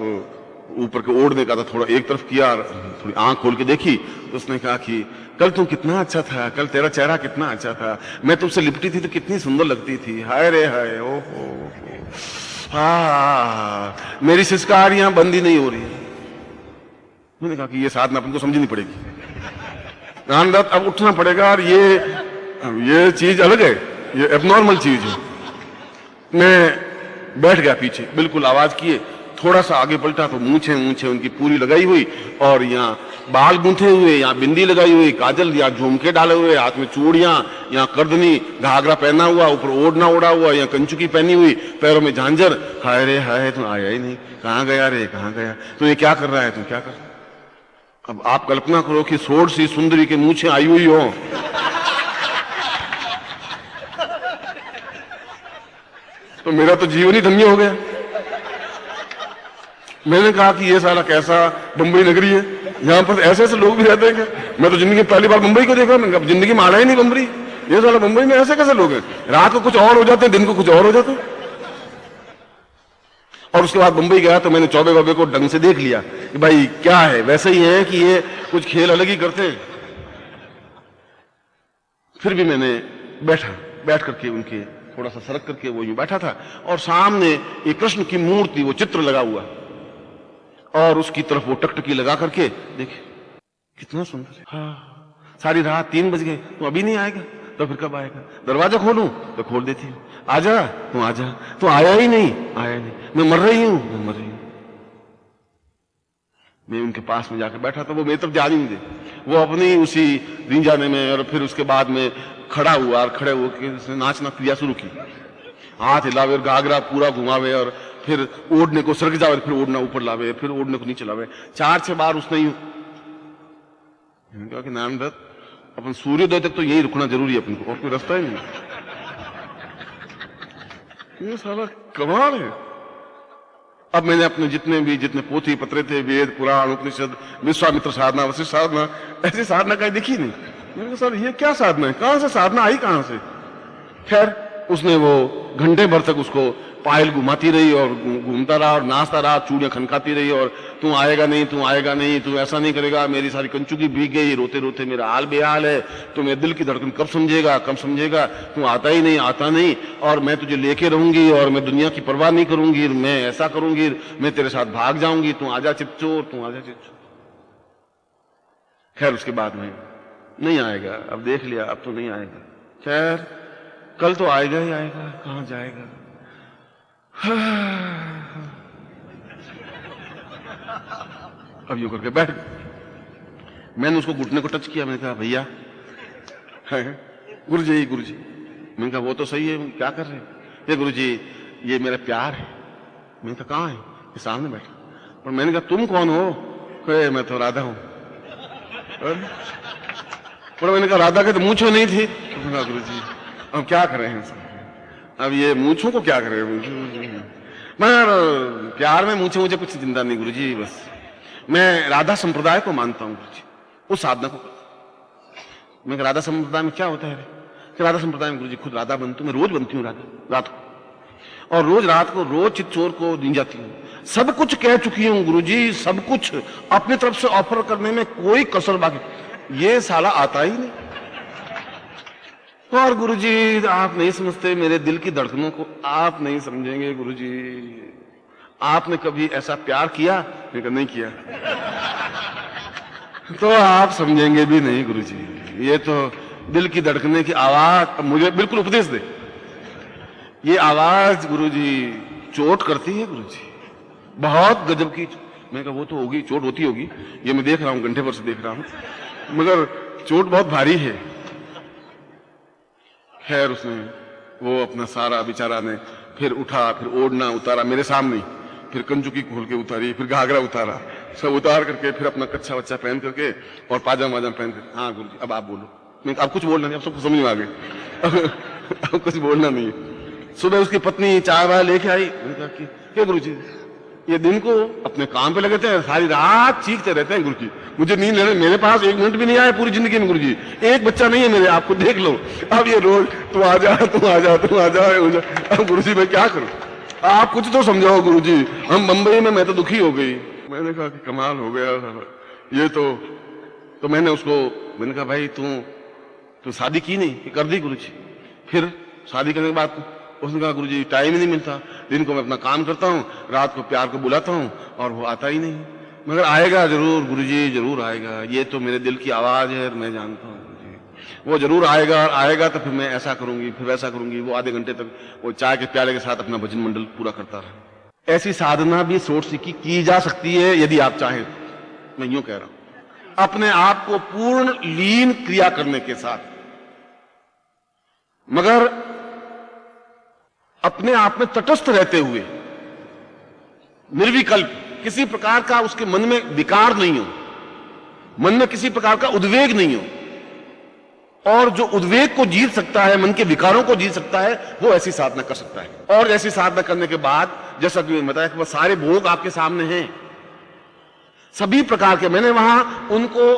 ऊपर के ओढ़ने का था, थोड़ा एक तरफ किया, थोड़ी आंख खोल के देखी तो उसने कहा कि कल तू कितना अच्छा था, कल तेरा चेहरा कितना अच्छा था, मैं तुमसे लिपटी थी तो कितनी सुंदर लगती थी, हाय रे हाय, ओहो हाँ, मेरी सिस्कारियां बंद ही नहीं हो रही। मैंने कहा कि ये साधना अपन को समझनी पड़ेगी, रात अब उठना पड़ेगा, और ये चीज अलग है, ये एबनॉर्मल चीज है। मैं बैठ गया पीछे, बिल्कुल आवाज किए, थोड़ा सा आगे पलटा तो मूछे उनकी पूरी लगाई हुई, और यहाँ बाल गूंथे हुए, यहाँ बिंदी लगाई हुई, काजल, यहाँ झुमके डाले हुए, हाथ में चूड़ियां, यहाँ करदनी, घाघरा पहना हुआ, ऊपर ओढ़ना ओढ़ा हुआ, यहाँ कंचुकी पहनी हुई, पैरों में झांझर। हाय रे हाय, तू आया ही नहीं, कहाँ गया रे, कहाँ गया, तू ये क्या कर रहा है, तू क्या कर रहा है? अब आप कल्पना करो कि सोड़ सी सुंदरी के मूछे आई हुई हो, तो मेरा तो जीवन ही धन्य हो गया। मैंने कहा कि ये साला कैसा बंबई नगरी है, यहाँ पर ऐसे ऐसे लोग भी रहते हैं क्या? मैं तो जिंदगी में पहली बार मुंबई को देखा, मैंने जिंदगी में आना ही नहीं बंबई, ये साला मुंबई में ऐसे कैसे लोग हैं, रात को कुछ और हो जाते हैं, दिन को कुछ और हो जाते हैं। और उसके बाद मुंबई गया तो मैंने चौबे बाबे को ढंग से देख लिया कि भाई क्या है, वैसे ही है कि ये कुछ खेल अलग ही करते हैं। फिर भी मैंने बैठ करके उनके थोड़ा सा सरक करके वो यूं बैठा था और सामने एक कृष्ण की मूर्ति, वो चित्र लगा हुआ, और उसकी तरफ वो टकटकी लगा करके देखे, कितना सुंदर है। हाँ, सारी रात 3 बज गए, तू अभी नहीं आएगा तो फिर कब आएगा? दरवाजा खोलूं तो खोल देती हूँ, आजा, तू आया ही नहीं, मैं मर रही हूं। मैं उनके पास में जाकर बैठा था, वो मेरी तरफ ध्यान ही नहीं दे, वो अपनी उसी रिंझाने में, और फिर उसके बाद में खड़ा हुआ और खड़े होकर उसने नाचना क्रिया शुरू की, हाथ हिलावे और घाघरा पूरा घुमावे और फिर ओढ़ने को सरक जावे, फिर ओढ़ना ऊपर लावे, फिर ओढ़ने को नीचे लावे। 4-6 बार उसने यूं कहा कि नारायण दत्त, अपन सूर्योदय तक तो यही रुकना जरूरी है, अपन को और कोई रास्ता ही नहीं। ये साला कमाल है। अब मैंने अपने जितने पोथी पत्रे थे, वेद पुराण उपनिषद, विश्वामित्र साधना, वशिष्ठ साधना, ऐसी साधना कहीं दिखी नहीं। मैंने कहा सर ये क्या साधना है, कहां से साधना आई, कहां से? खैर उसने वो घंटे भर तक उसको पायल घुमाती रही और घूमता रहा और नाचता रहा, चूड़ियां खनकाती रही और तू आएगा नहीं, तू ऐसा नहीं करेगा, मेरी सारी कंचुकी भीग गई, रोते रोते मेरा हाल बेहाल है, तू मेरे दिल की धड़कन कब समझेगा, तू आता नहीं, और मैं तुझे लेके रहूंगी और मैं दुनिया की परवाह नहीं करूंगी, मैं ऐसा करूंगी, मैं तेरे साथ भाग जाऊंगी, तू आजा चिपचोर। खैर उसके बाद में नहीं आएगा, अब देख लिया, अब तो नहीं आएगा। खैर कल तो आएगा ही आएगा, कहां जाएगा? अब यूं करके बैठ गया। मैंने उसको घुटने को टच किया, मैंने कहा भैया, गुरुजी, मैंने कहा वो तो सही है, क्या कर रहे हैं? ये गुरुजी ये मेरा प्यार है। मैंने कहा कहां है? ये सामने बैठा। और मैंने कहा तुम कौन हो? कहे मैं तो राधा हूं। और मैंने कहा राधा के तो मूंछें नहीं थी। गुरुजी अब क्या कर रहे हैं, अब ये मूंछों को क्या करें? मगर प्यार में मुझे कुछ चिंता नहीं गुरुजी, बस मैं राधा संप्रदाय को मानता हूं गुरुजी, उस साधना को। मैं राधा संप्रदाय में क्या होता है? कि राधा संप्रदाय में गुरुजी खुद राधा बनती हूं, मैं रोज बनती हूँ रात को, और रोज रात को रोज चित्तौर को दी जाती हूँ। सब कुछ कह चुकी हूँ गुरुजी, सब कुछ अपनी तरफ से ऑफर करने में कोई कसर बाकी, ये साला आता ही नहीं। और गुरुजी आप नहीं समझते मेरे दिल की धड़कनों को, आप नहीं समझेंगे गुरुजी। आपने कभी ऐसा प्यार किया? नहीं किया। तो आप समझेंगे भी नहीं गुरुजी। ये तो दिल की धड़कने की आवाज मुझे बिल्कुल उपदेश दे। ये आवाज गुरुजी चोट करती है गुरुजी, बहुत गजब की। मैं कहा वो तो होगी, चोट होती होगी, ये मैं देख रहा हूं, घंटे भर से देख रहा हूं, मगर चोट बहुत भारी है। खैर उसने वो अपना सारा बेचारा ने फिर उठा, फिर ओढ़ना उतारा मेरे सामने, फिर कंजुकी खोल के उतारी, फिर घाघरा उतारा, सब उतार करके फिर अपना कच्चा बच्चा पहन करके और पाजामा पहन करके, हाँ गुरुजी अब आप बोलो। मैं अब कुछ बोलना नहीं, अब सबको समझ में आ गए। अब कुछ बोलना नहीं। सुबह उसकी पत्नी चाय वाय लेके आई। मैंने कहा कि गुरुजी ये दिन को अपने काम पे लगे थे, सारी रात चीखते रहते हैं गुरुजी, मुझे नींद लेने, मेरे पास 1 मिनट भी नहीं आया पूरी जिंदगी में गुरुजी, एक बच्चा नहीं है मेरे, आपको देख लो। अब ये रोज तू आ जा। अब गुरुजी मैं क्या करूं, आप कुछ तो समझाओ गुरुजी, हम बंबई में, मैं तो दुखी हो गई। मैंने कहा कि कमाल हो गया ये तो मैंने उसको, मैंने कहा भाई तू शादी की नहीं? कर दी गुरुजी। फिर शादी करने के बाद उसने कहा गुरुजी टाइम ही नहीं मिलता, दिन को मैं अपना काम करता हूँ, रात को प्यार को बुलाता हूँ और वो आता ही नहीं। मगर आएगा जरूर गुरुजी, जरूर आएगा, ये तो मेरे दिल की आवाज है, मैं जानता हूँ गुरुजी, वो जरूर आएगा। और आएगा तो फिर मैं ऐसा करूंगी, फिर वैसा करूंगी। वो आधे घंटे तक वो चाय के प्याले के साथ अपना भजन मंडल पूरा करता रहा। ऐसी साधना भी सोच सीखी की जा सकती है यदि आप चाहें। मैं यूं कह रहा हूं, अपने आप को पूर्ण लीन क्रिया करने के साथ, मगर अपने आप में तटस्थ रहते हुए, निर्विकल्प, किसी प्रकार का उसके मन में विकार नहीं हो, मन में किसी प्रकार का उद्वेग नहीं हो। और जो उद्वेग को जीत सकता है, मन के विकारों को जीत सकता है, वो ऐसी साधना कर सकता है। और ऐसी साधना करने के बाद, जैसा कि मैंने बताया कि वह सारे भोग आपके सामने हैं, सभी प्रकार के। मैंने वहां उनको,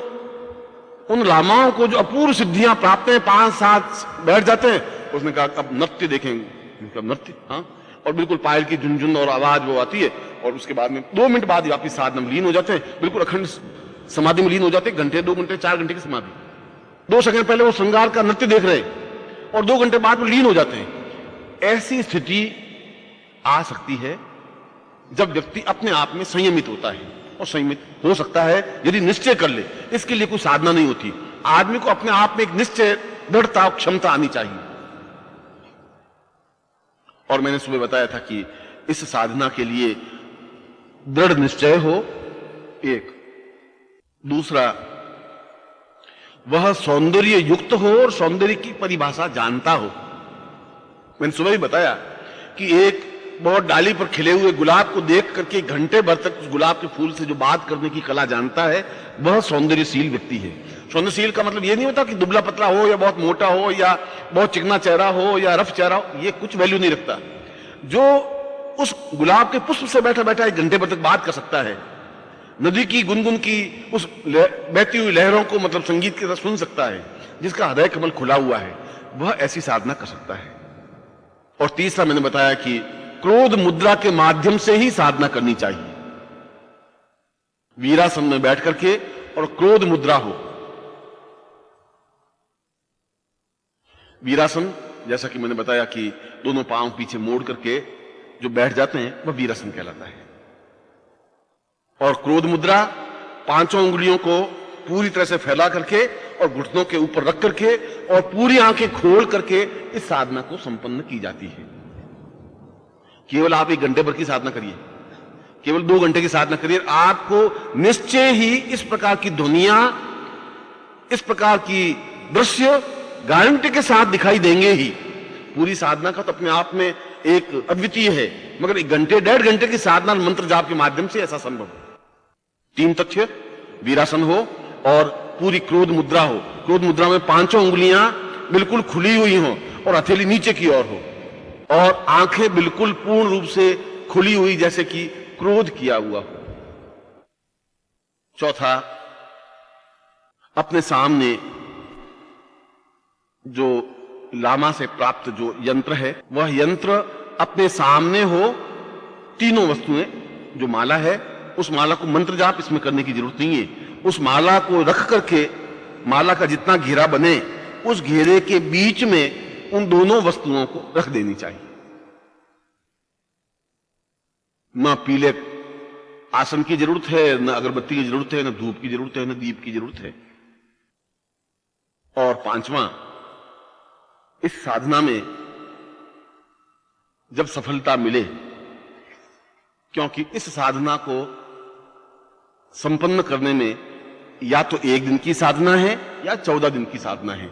उन लामाओं को जो अपूर्व सिद्धियां प्राप्त हैं, 5-7 बैठ जाते हैं। उसने कहा अब नृत्य देखेंगे। नृत्य, हाँ। और बिल्कुल पायल की झुनझुन और आवाज वो आती है, और उसके बाद में 2 मिनट बाद वापिस साधना में लीन हो जाते हैं, बिल्कुल अखंड समाधि में लीन हो जाते हैं। घंटे, 2 घंटे, 4 घंटे की समाधि। 2 सेकंड पहले वो श्रृंगार का नृत्य देख रहे हैं और 2 घंटे बाद वो लीन हो जाते हैं। ऐसी स्थिति आ सकती है जब व्यक्ति अपने आप में संयमित होता है, और संयमित हो सकता है यदि निश्चय कर ले। इसके लिए कोई साधना नहीं होती, आदमी को अपने आप में एक निश्चय, दृढ़ता, क्षमता आनी चाहिए। और मैंने सुबह बताया था कि इस साधना के लिए दृढ़ निश्चय हो एक, दूसरा वह सौंदर्य युक्त हो और सौंदर्य की परिभाषा जानता हो। मैंने सुबह ही बताया कि एक बहुत डाली पर खिले हुए गुलाब को देख करके घंटे भर तक उस गुलाब के फूल से जो बात करने की कला जानता है, वह सौंदर्यशील व्यक्ति है। सौंदर्यशील का मतलब यह नहीं होता कि दुबला पतला हो या बहुत मोटा हो या बहुत चिकना चेहरा हो या रफ चेहरा हो, यह कुछ वैल्यू नहीं रखता। जो उस गुलाब के पुष्प से बैठा बैठा एक घंटे भर तक बात कर सकता है, नदी की गुनगुन की उस बहती हुई लहरों को मतलब संगीत की तरह सुन सकता है, जिसका हृदय कमल खुला हुआ है, वह ऐसी साधना कर सकता है। और तीसरा मैंने बताया कि क्रोध मुद्रा के माध्यम से ही साधना करनी चाहिए। वीरासन में बैठ करके और क्रोध मुद्रा हो। वीरासन, जैसा कि मैंने बताया कि दोनों पांव पीछे मोड़ करके जो बैठ जाते हैं, वह वीरासन कहलाता है। और क्रोध मुद्रा, पांचों उंगलियों को पूरी तरह से फैला करके और घुटनों के ऊपर रख करके और पूरी आंखें खोल करके इस साधना को संपन्न की जाती है। केवल आप 1 घंटे भर की साधना करिए, केवल 2 घंटे की साधना करिए, आपको निश्चय ही इस प्रकार की ध्वनियां, इस प्रकार की दृश्य गारंटी के साथ दिखाई देंगे ही। पूरी साधना का तो अपने आप में एक अद्वितीय है, मगर 1 घंटे 1.5 घंटे की साधना मंत्र जाप के माध्यम से ऐसा संभव है। 3 तथ्य, वीरासन हो और पूरी क्रोध मुद्रा हो। क्रोध मुद्रा में पांचों उंगलियां बिल्कुल खुली हुई हो और हथेली नीचे की ओर हो और आंखें बिल्कुल पूर्ण रूप से खुली हुई, जैसे कि क्रोध किया हुआ हो। चौथा, अपने सामने जो लामा से प्राप्त जो यंत्र है, वह यंत्र अपने सामने हो। तीनों वस्तुएं, जो माला है, उस माला को मंत्र जाप इसमें करने की जरूरत नहीं है। उस माला को रख करके माला का जितना घेरा बने, उस घेरे के बीच में उन दोनों वस्तुओं को रख देनी चाहिए। न पीले आसन की जरूरत है, न अगरबत्ती की जरूरत है, न धूप की जरूरत है, न दीप की जरूरत है। और पांचवा, इस साधना में जब सफलता मिले, क्योंकि इस साधना को संपन्न करने में या तो 1 दिन की साधना है या 14 दिन की साधना है।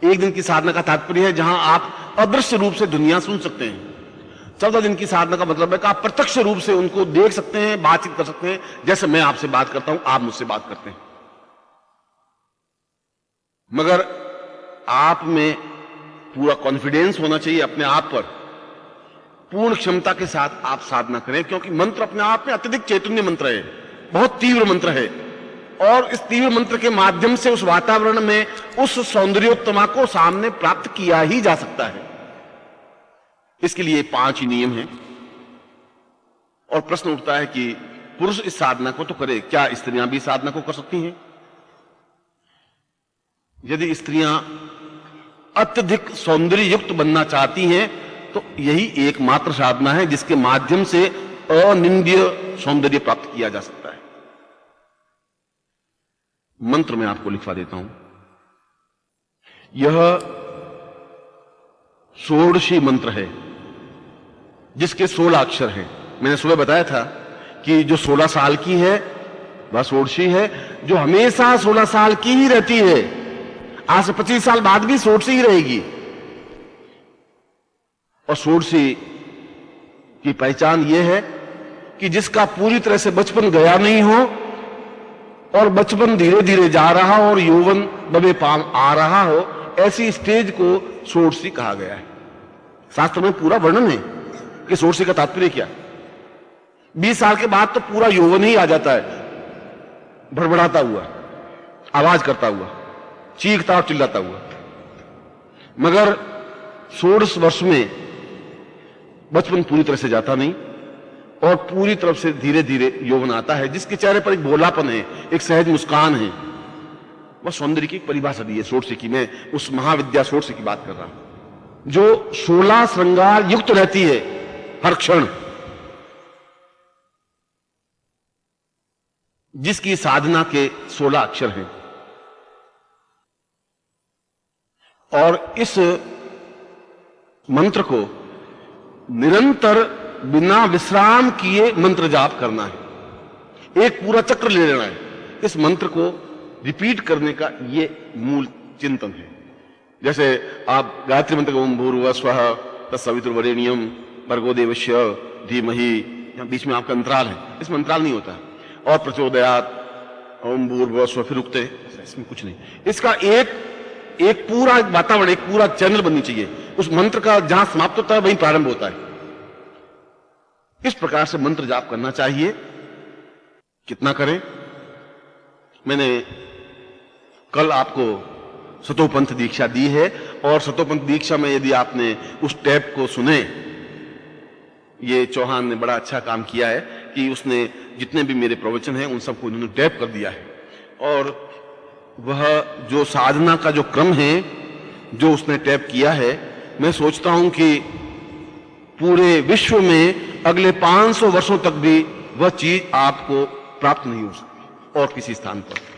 1 दिन की साधना का तात्पर्य है जहां आप अदृश्य रूप से दुनिया सुन सकते हैं। 14 दिन की साधना का मतलब है कि आप प्रत्यक्ष रूप से उनको देख सकते हैं, बातचीत कर सकते हैं। जैसे मैं आपसे बात करता हूं, आप मुझसे बात करते हैं, मगर आप में पूरा कॉन्फिडेंस होना चाहिए अपने आप पर। पूर्ण क्षमता के साथ आप साधना करें, क्योंकि मंत्र अपने आप में अत्यधिक चैतन्य मंत्र है, बहुत तीव्र मंत्र है। और इस तीव्र मंत्र के माध्यम से उस वातावरण में उस सौंदर्योत्तमा को सामने प्राप्त किया ही जा सकता है। इसके लिए 5 ही नियम हैं। और प्रश्न उठता है कि पुरुष इस साधना को तो करे, क्या स्त्रियां भी साधना को कर सकती हैं? यदि स्त्रियां अत्यधिक सौंदर्य युक्त बनना चाहती हैं, तो यही एकमात्र साधना है जिसके माध्यम से अनिंद्य सौंदर्य प्राप्त किया जा सकता है। मंत्र मैं आपको लिखवा देता हूं। यह षोडशी मंत्र है, जिसके 16 अक्षर हैं। मैंने सुबह बताया था कि जो 16 साल की है वह षोडशी है, जो हमेशा 16 साल की ही रहती है। आज से 25 साल बाद भी षोडशी ही रहेगी। और षोडशी की पहचान यह है कि जिसका पूरी तरह से बचपन गया नहीं हो और बचपन धीरे धीरे जा रहा हो और यौवन दबे पांव आ रहा हो, ऐसी स्टेज को षोडशी कहा गया है। शास्त्र में पूरा वर्णन है कि षोडशी का तात्पर्य क्या। 20 साल के बाद तो पूरा यौवन ही आ जाता है, भड़बड़ाता हुआ, आवाज करता हुआ, चीखता और चिल्लाता हुआ। मगर 16 वर्ष में बचपन पूरी तरह से जाता नहीं और पूरी तरफ से धीरे धीरे यौवन आता है, जिसके चेहरे पर एक भोलापन है, एक सहज मुस्कान है। वह सौंदर्य की परिभाषा दी है षोडशी की। मैं उस महाविद्या षोडशी की बात कर रहा हूं। जो 16 श्रृंगार युक्त रहती है हर क्षण, जिसकी साधना के 16 अक्षर हैं। और इस मंत्र को निरंतर बिना विश्राम किए मंत्र जाप करना है, एक पूरा चक्र ले लेना है। इस मंत्र को रिपीट करने का ये मूल चिंतन है। जैसे आप गायत्री मंत्र ओम भूर्भुवः स्वः तत्सवितुर्वरेण्यम भर्गो देवस्य धीमहि, बीच में आपका अंतराल है, इसमें अंतराल नहीं होता है। और प्रचोदयात ओम भूर्भुवः स्वः फिर रुकते, इसमें कुछ नहीं। इसका एक पूरा वातावरण, एक पूरा चैनल बननी चाहिए। उस मंत्र का जहां समाप्त होता है वहीं प्रारंभ होता है। इस प्रकार से मंत्र जाप करना चाहिए। कितना करें? मैंने कल आपको सतोपंथ दीक्षा दी है, और सतोपंथ दीक्षा में यदि आपने उस टैप को सुने, ये चौहान ने बड़ा अच्छा काम किया है कि उसने जितने भी मेरे प्रवचन हैं उन सबको उन्होंने टैप कर दिया है। और वह जो साधना का जो क्रम है जो उसने टैप किया है, मैं सोचता हूं कि पूरे विश्व में अगले 500 वर्षों तक भी वह चीज आपको प्राप्त नहीं हो सकती और किसी स्थान पर।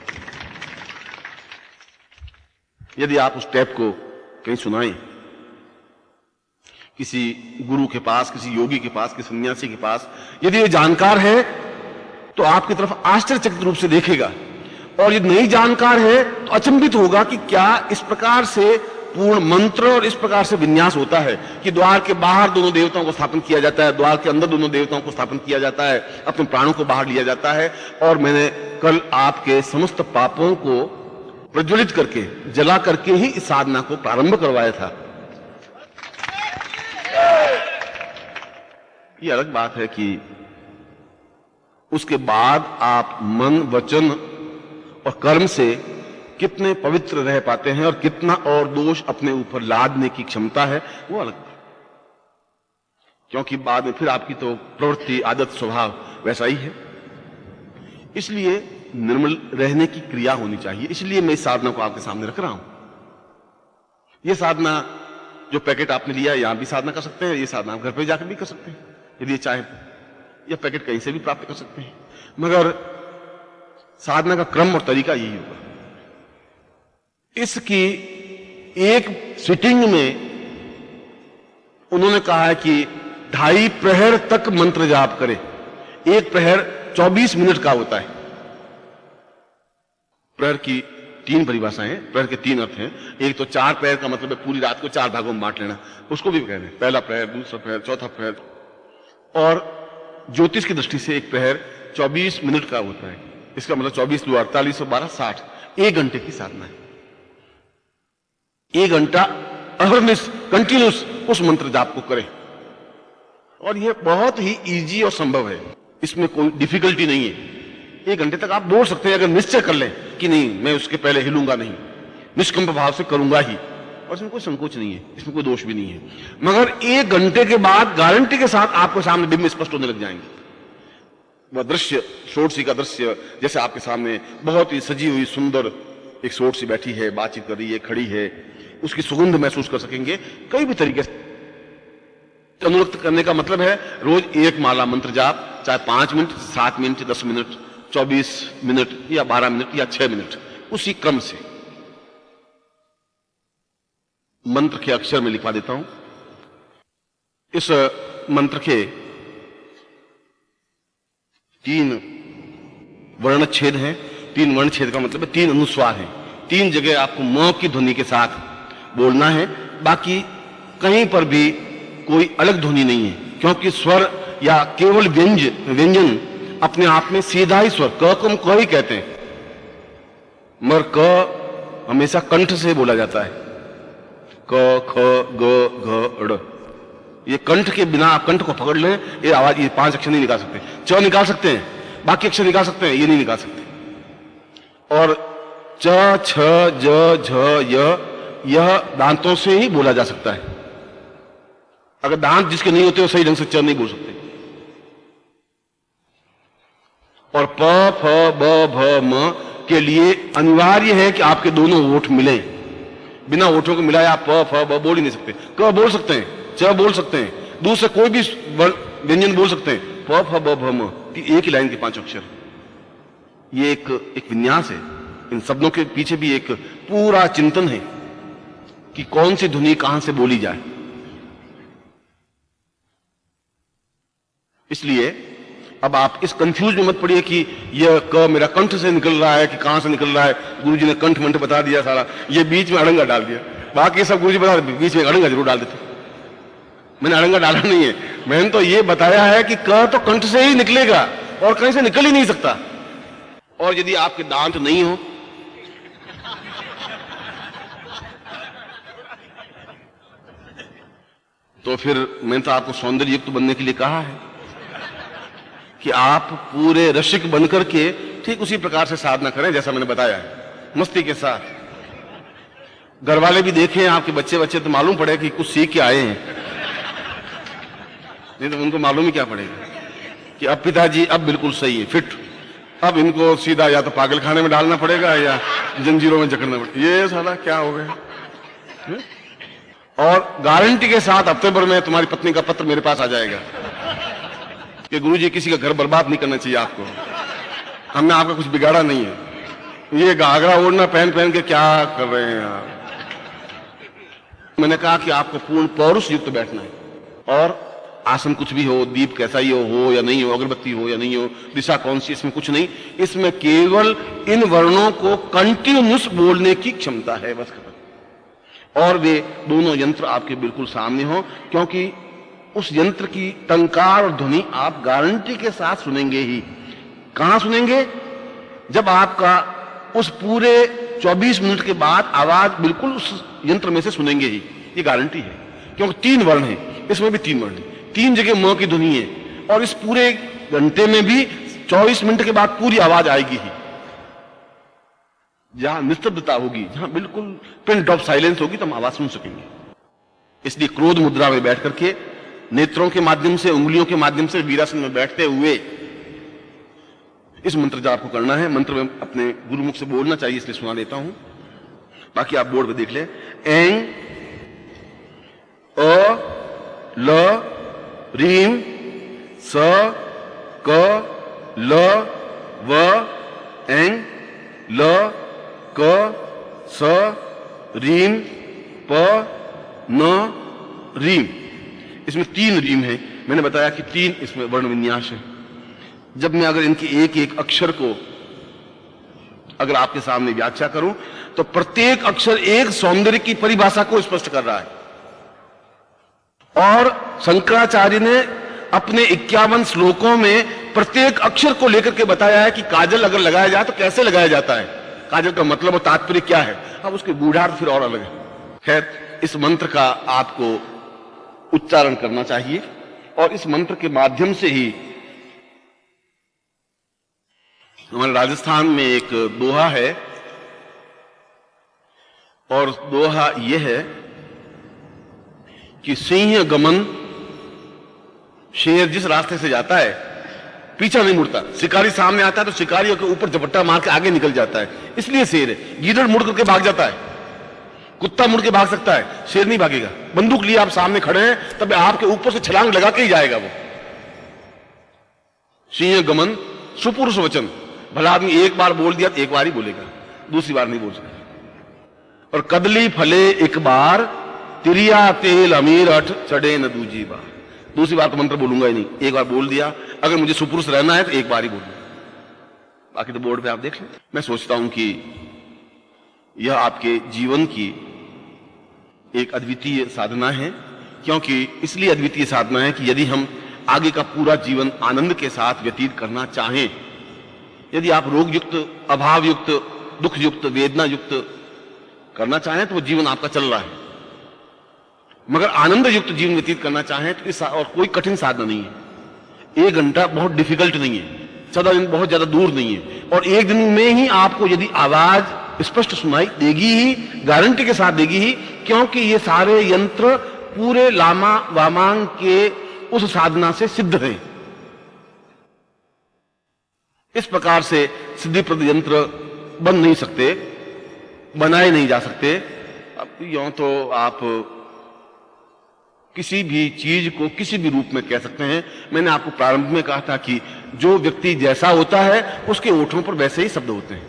यदि आप उस टैप को कहीं सुनाएं, किसी गुरु के पास, किसी योगी के पास, किसी सन्यासी के पास, यदि ये जानकार है तो आपकी तरफ आश्चर्यचकित रूप से देखेगा, और यदि नहीं जानकार है तो अचंभित होगा कि क्या इस प्रकार से पूर्ण मंत्र और इस प्रकार से विन्यास होता है कि द्वार के बाहर दोनों देवताओं को स्थापन किया जाता है, द्वार के अंदर दोनों देवताओं को स्थापन किया जाता है, अपने प्राणों को बाहर लिया जाता है। और मैंने कल आपके समस्त पापों को प्रज्वलित करके, जला करके ही इस साधना को प्रारंभ करवाया था। ये अलग बात है कि उसके बाद आप मन, वचन और कर्म से कितने पवित्र रह पाते हैं और कितना और दोष अपने ऊपर लादने की क्षमता है, वो अलग है। क्योंकि बाद में फिर आपकी तो प्रवृत्ति, आदत, स्वभाव वैसा ही है। इसलिए निर्मल रहने की क्रिया होनी चाहिए। इसलिए मैं इस साधना को आपके सामने रख रहा हूं। यह साधना जो पैकेट आपने लिया, यहां भी साधना कर सकते हैं, यह साधना आप घर पे जाकर भी कर सकते हैं यदि चाहे। यह पैकेट कहीं से भी प्राप्त कर सकते हैं, मगर साधना का क्रम और तरीका यही होगा। इसकी एक सिटिंग में उन्होंने कहा है कि 2.5 प्रहर तक मंत्र जाप करें। एक प्रहर 24 मिनट का होता है। प्रहर की 3 परिभाषाएं हैं, प्रहर के 3 अर्थ हैं। एक तो 4 प्रहर का मतलब है पूरी रात को 4 भागों में बांट लेना, उसको भी कह रहे हैं। पहला प्रहर, दूसरा प्रहर, चौथा प्रहर। और ज्योतिष की दृष्टि से एक प्रहर 24 मिनट का होता है। इसका मतलब 24 2 48 और 12 60, 1 घंटे की साधना है। 1 घंटा अहर्निश कंटिन्यूस उस मंत्र जाप को करें, और यह बहुत ही इजी और संभव है, इसमें कोई डिफिकल्टी नहीं है। 1 घंटे तक आप बोल सकते हैं अगर निश्चय कर लें कि नहीं, मैं उसके पहले हिलूंगा नहीं, निष्कंप भाव से करूंगा ही, और इसमें कोई संकोच नहीं है, इसमें कोई दोष भी नहीं है। मगर 1 घंटे के बाद गारंटी के साथ आपके सामने बिंब स्पष्ट होने लग जाएंगे। वह दृश्य, षोडशी का दृश्य, जैसे आपके सामने बहुत ही सजी हुई सुंदर एक षोडशी बैठी है, बातचीत कर रही है, खड़ी है, उसकी सुगंध महसूस कर सकेंगे। कई भी तरीके से अनुरक्त करने का मतलब है रोज 1 माला मंत्र जाप, चाहे 5 मिनट, 7 मिनट, 10 मिनट, 24 मिनट या 12 मिनट या 6 मिनट, उसी क्रम से। मंत्र के अक्षर में लिखवा देता हूं। इस मंत्र के 3 वर्ण छेद हैं। 3 वर्ण छेद का मतलब है 3 अनुस्वार हैं। 3 जगह आपको म की ध्वनि के साथ बोलना है, बाकी कहीं पर भी कोई अलग ध्वनि नहीं है, क्योंकि स्वर या केवल व्यंजन अपने आप में सीधा ही स्वर, क को हम क ही कहते हैं, मगर क हमेशा कंठ से बोला जाता है। क, ख, ग, घ, ड़, ये कंठ के बिना आप कंठ को पकड़ लें, ये आवाज, ये 5 अक्षर नहीं निकाल सकते। च निकाल सकते हैं, बाकी अक्षर निकाल सकते हैं, ये नहीं निकाल सकते। और च, छ, ज, झ, य, यह दांतों से ही बोला जा सकता है। अगर दांत जिसके नहीं होते वो सही ढंग से च नहीं बोल सकते। और प, फ, ब, भ, म के लिए अनिवार्य है कि आपके दोनों ओठ मिलें। बिना होठों को मिलाए आप प फ ब बोल ही नहीं सकते। क बोल सकते हैं, च बोल सकते हैं, दूसरे कोई भी व्यंजन बोल सकते हैं। प फ ब भ म, एक ही लाइन के 5 अक्षर। ये एक विन्यास है। इन शब्दों के पीछे भी एक पूरा चिंतन है कि कौन सी ध्वनि कहां से बोली जाए। इसलिए अब आप इस कंफ्यूज में मत पड़िए कि यह क मेरा कंठ से निकल रहा है कि कहां से निकल रहा है। गुरुजी ने कंठ मंठ बता दिया सारा, ये बीच में अड़ंगा डाल दिया। बाकी सब गुरुजी बता देते, बीच में अड़ंगा जरूर डाल देते। मैंने अड़ंगा डाला नहीं है, मैंने तो ये बताया है कि क तो कंठ से ही निकलेगा और कहीं से निकल ही नहीं सकता। और यदि आपके दांत नहीं हो तो फिर मैंने तो आपको सौंदर्य युक्त बनने के लिए कहा है कि आप पूरे रसिक बनकर के ठीक उसी प्रकार से साधना करें जैसा मैंने बताया है, मस्ती के साथ। घर वाले भी देखें आपके बच्चे तो मालूम पड़े कि कुछ सीख के आए हैं, नहीं तो उनको मालूम ही क्या पड़ेगा कि अब पिताजी अब बिल्कुल सही है, फिट। अब इनको सीधा या तो पागल खाने में डालना पड़ेगा या जंजीरों में जकड़ना पड़ेगा। ये साला क्या हो गया। और गारंटी के साथ हफ्ते भर में तुम्हारी पत्नी का पत्र मेरे पास आ जाएगा कि गुरुजी किसी का घर बर्बाद नहीं करना चाहिए आपको, हमने आपका कुछ बिगाड़ा नहीं है। ये घाघरा ओढ़ना पहन पहन के क्या कर रहे हैं आप। मैंने कहा कि आपको पूर्ण पौरुष युक्त बैठना है, और आसन कुछ भी हो, दीप कैसा ही हो या नहीं हो, अगरबत्ती हो या नहीं हो, दिशा कौन सी, इसमें कुछ नहीं। इसमें केवल इन वर्णों को कंटिन्यूस बोलने की क्षमता है, बस खत्म। और वे दोनों यंत्र आपके बिल्कुल सामने हो, क्योंकि उस यंत्र की टंकार और ध्वनि आप गारंटी के साथ सुनेंगे ही। कहां सुनेंगे? जब आपका उस पूरे 24 मिनट के बाद आवाज बिल्कुल उस यंत्र में से सुनेंगे ही, ये गारंटी है। क्योंकि 3 वर्ण है, इसमें भी 3 वर्ण है, 3 जगह म की ध्वनि है, और इस पूरे घंटे में भी 24 मिनट के बाद पूरी आवाज आएगी ही। जहां निस्तब्धता होगी, जहां बिल्कुल पिन ड्रॉप साइलेंस होगी, तो हम आवाज सुन सकेंगे। इसलिए क्रोध मुद्रा में बैठ करके, नेत्रों के माध्यम से, उंगलियों के माध्यम से वीरासन में बैठते हुए इस मंत्र जाप को करना है। मंत्र में अपने गुरुमुख से बोलना चाहिए, इसलिए सुना देता हूं, बाकी आप बोर्ड पे देख लें। एंग अ ल रीम स क ल व एंग ल क स रीम प न रीम। इसमें 3 रीम है। मैंने बताया कि 3 इसमें वर्ण विन्यास है। जब मैं अगर इनके एक एक अक्षर को अगर आपके सामने व्याख्या करूं, तो प्रत्येक अक्षर एक सौंदर्य की परिभाषा को स्पष्ट कर रहा है। और शंकराचार्य ने अपने 51 श्लोकों में प्रत्येक अक्षर को लेकर के बताया है कि काजल अगर लगाया जाए तो कैसे लगाया जाता है, काजल का मतलब और तात्पर्य क्या है। अब उसके गूढ़ार्थ फिर और अलग है। खैर, इस मंत्र का आपको उच्चारण करना चाहिए, और इस मंत्र के माध्यम से ही हमारे राजस्थान में एक दोहा है, और दोहा यह है कि सिंह गमन, शेर जिस रास्ते से जाता है पीछा नहीं मुड़ता। शिकारी सामने आता है तो शिकारियों के ऊपर झपट्टा मार के आगे निकल जाता है, इसलिए शेर है। गीदड़ मुड़ करके भाग जाता है, कुत्ता मुड़ के भाग सकता है, शेर नहीं भागेगा। बंदूक लिए आप सामने खड़े हैं, तब आपके ऊपर से छलांग लगा के ही जाएगा वो। सिंह गमन सुपुरुष वचन, भला आदमी एक बार बोल दिया तो एक बार ही बोलेगा, दूसरी बार नहीं बोल सकता। और कदली फले एक बार, तिरिया तेल अमीर अठ चढ़े न दूजी बार। दूसरी बार तो मंत्र बोलूंगा ही नहीं, एक बार बोल दिया। अगर मुझे सुपुरुष रहना है तो एक बार ही बोलूंगा, बाकी तो बोर्ड पे आप देख लें। मैं सोचता हूं कि यह आपके जीवन की एक अद्वितीय साधना है। क्योंकि इसलिए अद्वितीय साधना है कि यदि हम आगे का पूरा जीवन आनंद के साथ व्यतीत करना चाहें, यदि आप रोग युक्त, अभाव युक्त, दुख युक्त, वेदना युक्त करना चाहें तो वो जीवन आपका चल रहा है। मगर आनंद युक्त जीवन व्यतीत करना चाहें तो इस और कोई कठिन साधना नहीं है। 1 घंटा बहुत डिफिकल्ट नहीं है, 14 दिन बहुत ज्यादा दूर नहीं है, और 1 दिन में ही आपको यदि आवाज स्पष्ट सुनाई देगी ही, गारंटी के साथ देगी ही। क्योंकि ये सारे यंत्र पूरे लामा वामांग के उस साधना से सिद्ध हैं। इस प्रकार से सिद्धिप्रद यंत्र बन नहीं सकते, बनाए नहीं जा सकते, अब यूं तो आप किसी भी चीज को किसी भी रूप में कह सकते हैं। मैंने आपको प्रारंभ में कहा था कि जो व्यक्ति जैसा होता है उसके ओठों पर वैसे ही शब्द होते हैं।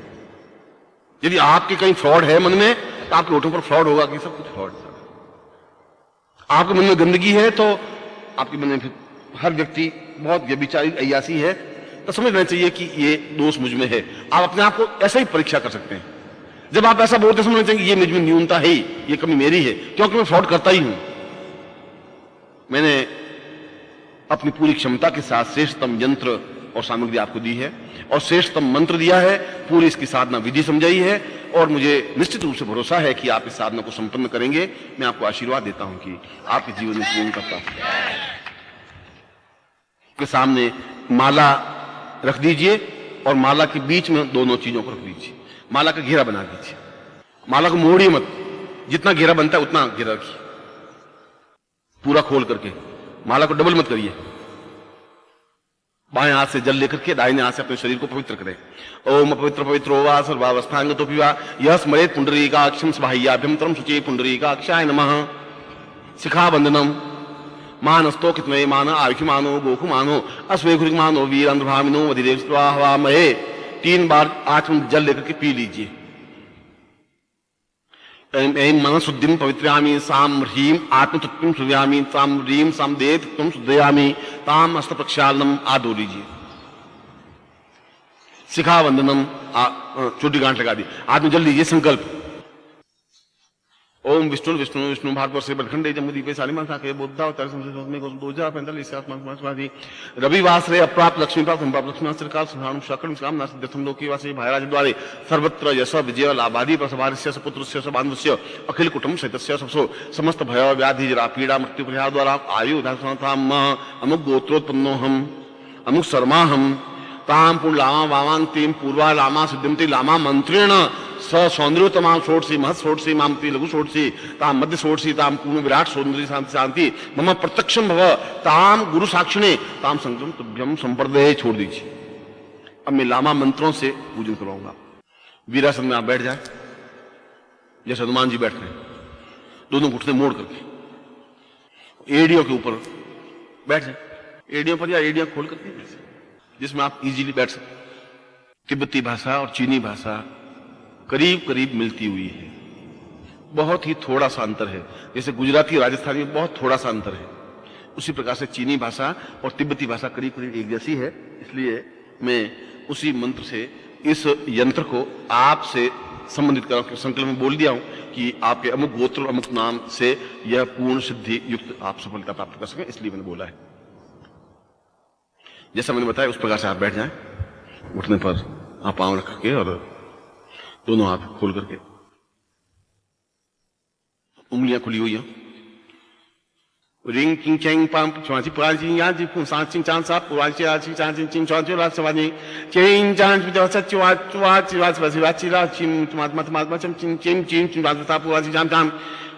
यदि आपके कहीं फ्रॉड है मन में तो आपके ओठों पर फ्रॉड होगा कि सब कुछ फ्रॉड है। आपके मन में गंदगी है तो आपके मन में फिर हर व्यक्ति बहुत व्यभिचारी अय्यासी है तो समझना चाहिए कि ये दोष मुझ में है। आप अपने आप को ऐसा ही परीक्षा कर सकते हैं। जब आप ऐसा बोलते समझना चाहिए ये मुझ में न्यूनता है ही, ये कमी मेरी है, क्योंकि मैं फ्रॉड करता ही हूं। मैंने अपनी पूरी क्षमता के साथ श्रेष्ठतम यंत्र और सामग्री आपको दी है और श्रेष्ठतम मंत्र दिया है, पूरी इसकी साधना विधि समझाई है और मुझे निश्चित रूप से भरोसा है कि आप इस साधना को संपन्न करेंगे। मैं आपको आशीर्वाद देता हूं कि आपके जीवन में पूर्ण करता के सामने माला रख दीजिए और माला के बीच में दोनों चीजों को रख दीजिए। माला का घेरा बना दीजिए। माला को मोड़िए मत, जितना घेरा बनता है उतना घेरा रखिए पूरा खोल करके। माला को डबल मत करिए। बाएं हाथ से जल लेकर के दाहिने हाथ से अपने शरीर को पवित्र करें। ओम पवित्र पवित्रो वा सर्वावस्थांगतो पिवा यह स्मरेत पुंडरीकाक्षं स्वाह्याभ्यंतरम शुचि पुंडरीकाक्षाय नमः। शिखाबंधनम मानस्तो कितमे मान आयुष्मानो गोकुमानो अश्वेघुरिमानो वीरंद्रभामिनो वधिदेव स्वाहामहे। 3 बार आचमन जल लेकर के पी लीजिए। ऐं मनशुद्धिं पवित्रयामि साम ह्रीं आत्मतृप्तिं सुधयामि साम ह्रीं साम देवतृप्तिं सुधयामि ताम हस्त प्रक्षालनम आदो लीजिए। शिखावंदनम छोटी गांठ लगा दी। आत्म जल लीजिए। संकल्प ओम विष्णु विष्णु विष्णु भारत से बलखंडे जम्मूदीपे शालिमान साके बुद्धावतार संस्कृत को 2045 रविवास रे अप्राप्त लक्ष्मी प्राप्त संप्राप्त लक्ष्मी श्रीकाल सुधानु शकल कामना सिद्धम लोके वासे भाईराज द्वारे सर्वत्र यश विजय लाभादि प्रसवारिस्य सपुत्रस्य सबान्धुस्य अखिल कुटुंब सहितस्य सबसो समस्त भय व्याधि जरा पीड़ा मृत्यु परिहार द्वारा आयु धाम अमुक गोत्रोत्पन्नो हम अमुक शर्मा हम ताम पुण्य लामा वामांतिम पूर्वा लामा सिद्धिमति लामा मंत्रेण स सौंदर्य तमाम षोडशी महत् षोडशी मामती लघु षोडशी ताम मध्य षोडशी ताम पूर्ण विराट सौंदर्य शांति शांति मम प्रत्यक्षम भव ताम गुरु साक्षिणे ताम संक्रम तुभ्यम संप्रदय। छोड़ दीजिए। अब मैं लामा मंत्रों से पूजन करवाऊंगा। वीरासन में आप बैठ जाए जैसे हनुमान जी बैठ रहे हैं, दोनों घुटने मोड़ करके एड़ियों के ऊपर बैठ जाए। एड़ियों पर या एड़ियां खोल करके जिसमें आप इजीली बैठ सकते। तिब्बती भाषा और चीनी भाषा करीब करीब मिलती हुई है, बहुत ही थोड़ा सा अंतर है। जैसे गुजराती राजस्थानी में बहुत थोड़ा सा अंतर है, उसी प्रकार से चीनी भाषा और तिब्बती भाषा करीब करीब एक जैसी है। इसलिए मैं उसी मंत्र से इस यंत्र को आपसे संबंधित कर संकल्प में बोल दिया हूं कि आपके अमुक गोत्र अमुक नाम से यह पूर्ण सिद्धि युक्त आप सफलता प्राप्त कर सकें, इसलिए मैंने बोला है। जैसा मैंने बताया उस प्रकार से आप बैठ जाएं। उठने पर आप पांव रख के और दोनों हाथ खोल करके, उंगलियां खुली हुई हैं। रिंग किंग चैंग पाम छवाची पुराची या जी फुन सा चिंग चांग सा पुराची आची चांग चिंग चिंग छवाची ला सवानी चैंग चांग जो सच वा वा वा वा ची ला चिम मत मत मत चम चिंग चिंग चिंग चिंग वा ता पुराची जाम जाम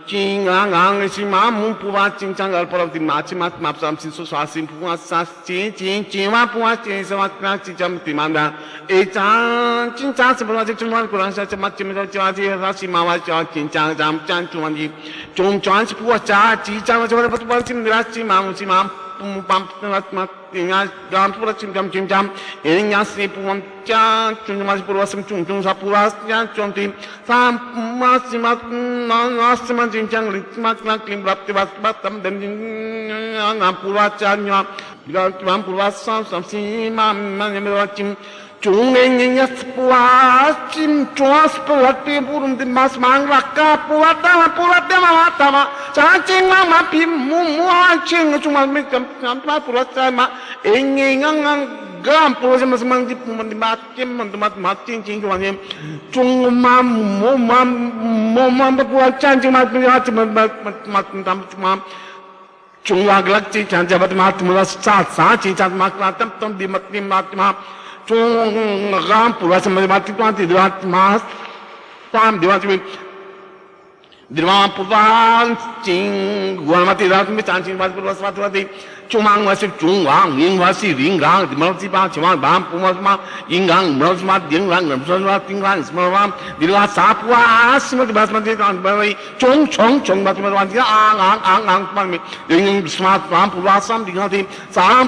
चिंग आंग आंग सी मा मु पुवा चिंग चांग अल परवती माची मत माप साम सिन सो स्वासिन पुवा सा चिंग चिंग चिंग वा पुवा चिंग सवा ना चिंग चम तिमांदा ए चांग चिंग चांग से पुराची चिंग वा पुराची चा मत चिम चा ची राची मा वा चा चिंग चांग जाम चांग चुवानी चोम चांग पुवा चा ची चा वा चा पुवा चिंग राची मा मु ची मा pam pam tinga jam pura chim jam enya se pum cha chung mas pura sim chung chung sa pura ya chung tim sam mas mat na nas man jing chang li mat na klim rap ti bat tam den na pura cha nya ga pam pura sam si ma man me chim chung enya pura chim chwas pura ti purum di mas mang rakka pura ma ta ma cha ching ma pi mu ching chung ma me kam ma pura cha ma engang gam pura sama semang di puman di batim mat ching ching chuan chung ma pura cha ching ma mat tam ma chung lag chi chan jabat ma tumla sa chi chan ma tam di mat ma chung gam pura sama di mat ti ma tam di mat दिवां पुवान चिंग गुणमती रात में चांचिंग बात पर वसवात वाती चुमांग वासी चुंगांग Ying वासी रिंगांग दिमलसी पा चुमांग balm पुमसमा यिंगांग मलसमा दिंगांग नमसमा तिंगांग स्मरवाम दिवा सापवा स्मत basmati Kong by चोंग चोंग चोंग बात में वाती आंग आंग आंग आंग पान में यिंग स्मार्ट बाम पुवासम दिगाती साम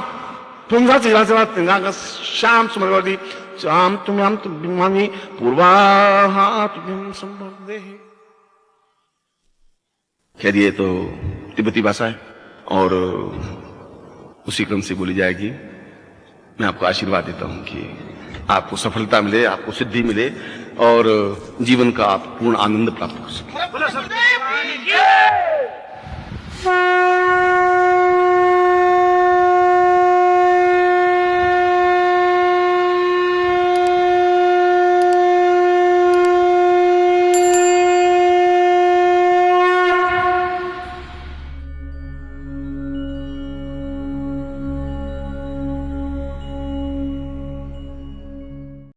तुमसा चिरा से तिंगांग शाम स्मरवाती शाम तुम्याम तुमानी पूर्वाहा तुम संबंधे। खैर ये तो तिब्बती भाषा है और उसी क्रम से बोली जाएगी। मैं आपको आशीर्वाद देता हूं कि आपको सफलता मिले, आपको सिद्धि मिले और जीवन का आप पूर्ण आनंद प्राप्त कर सकें।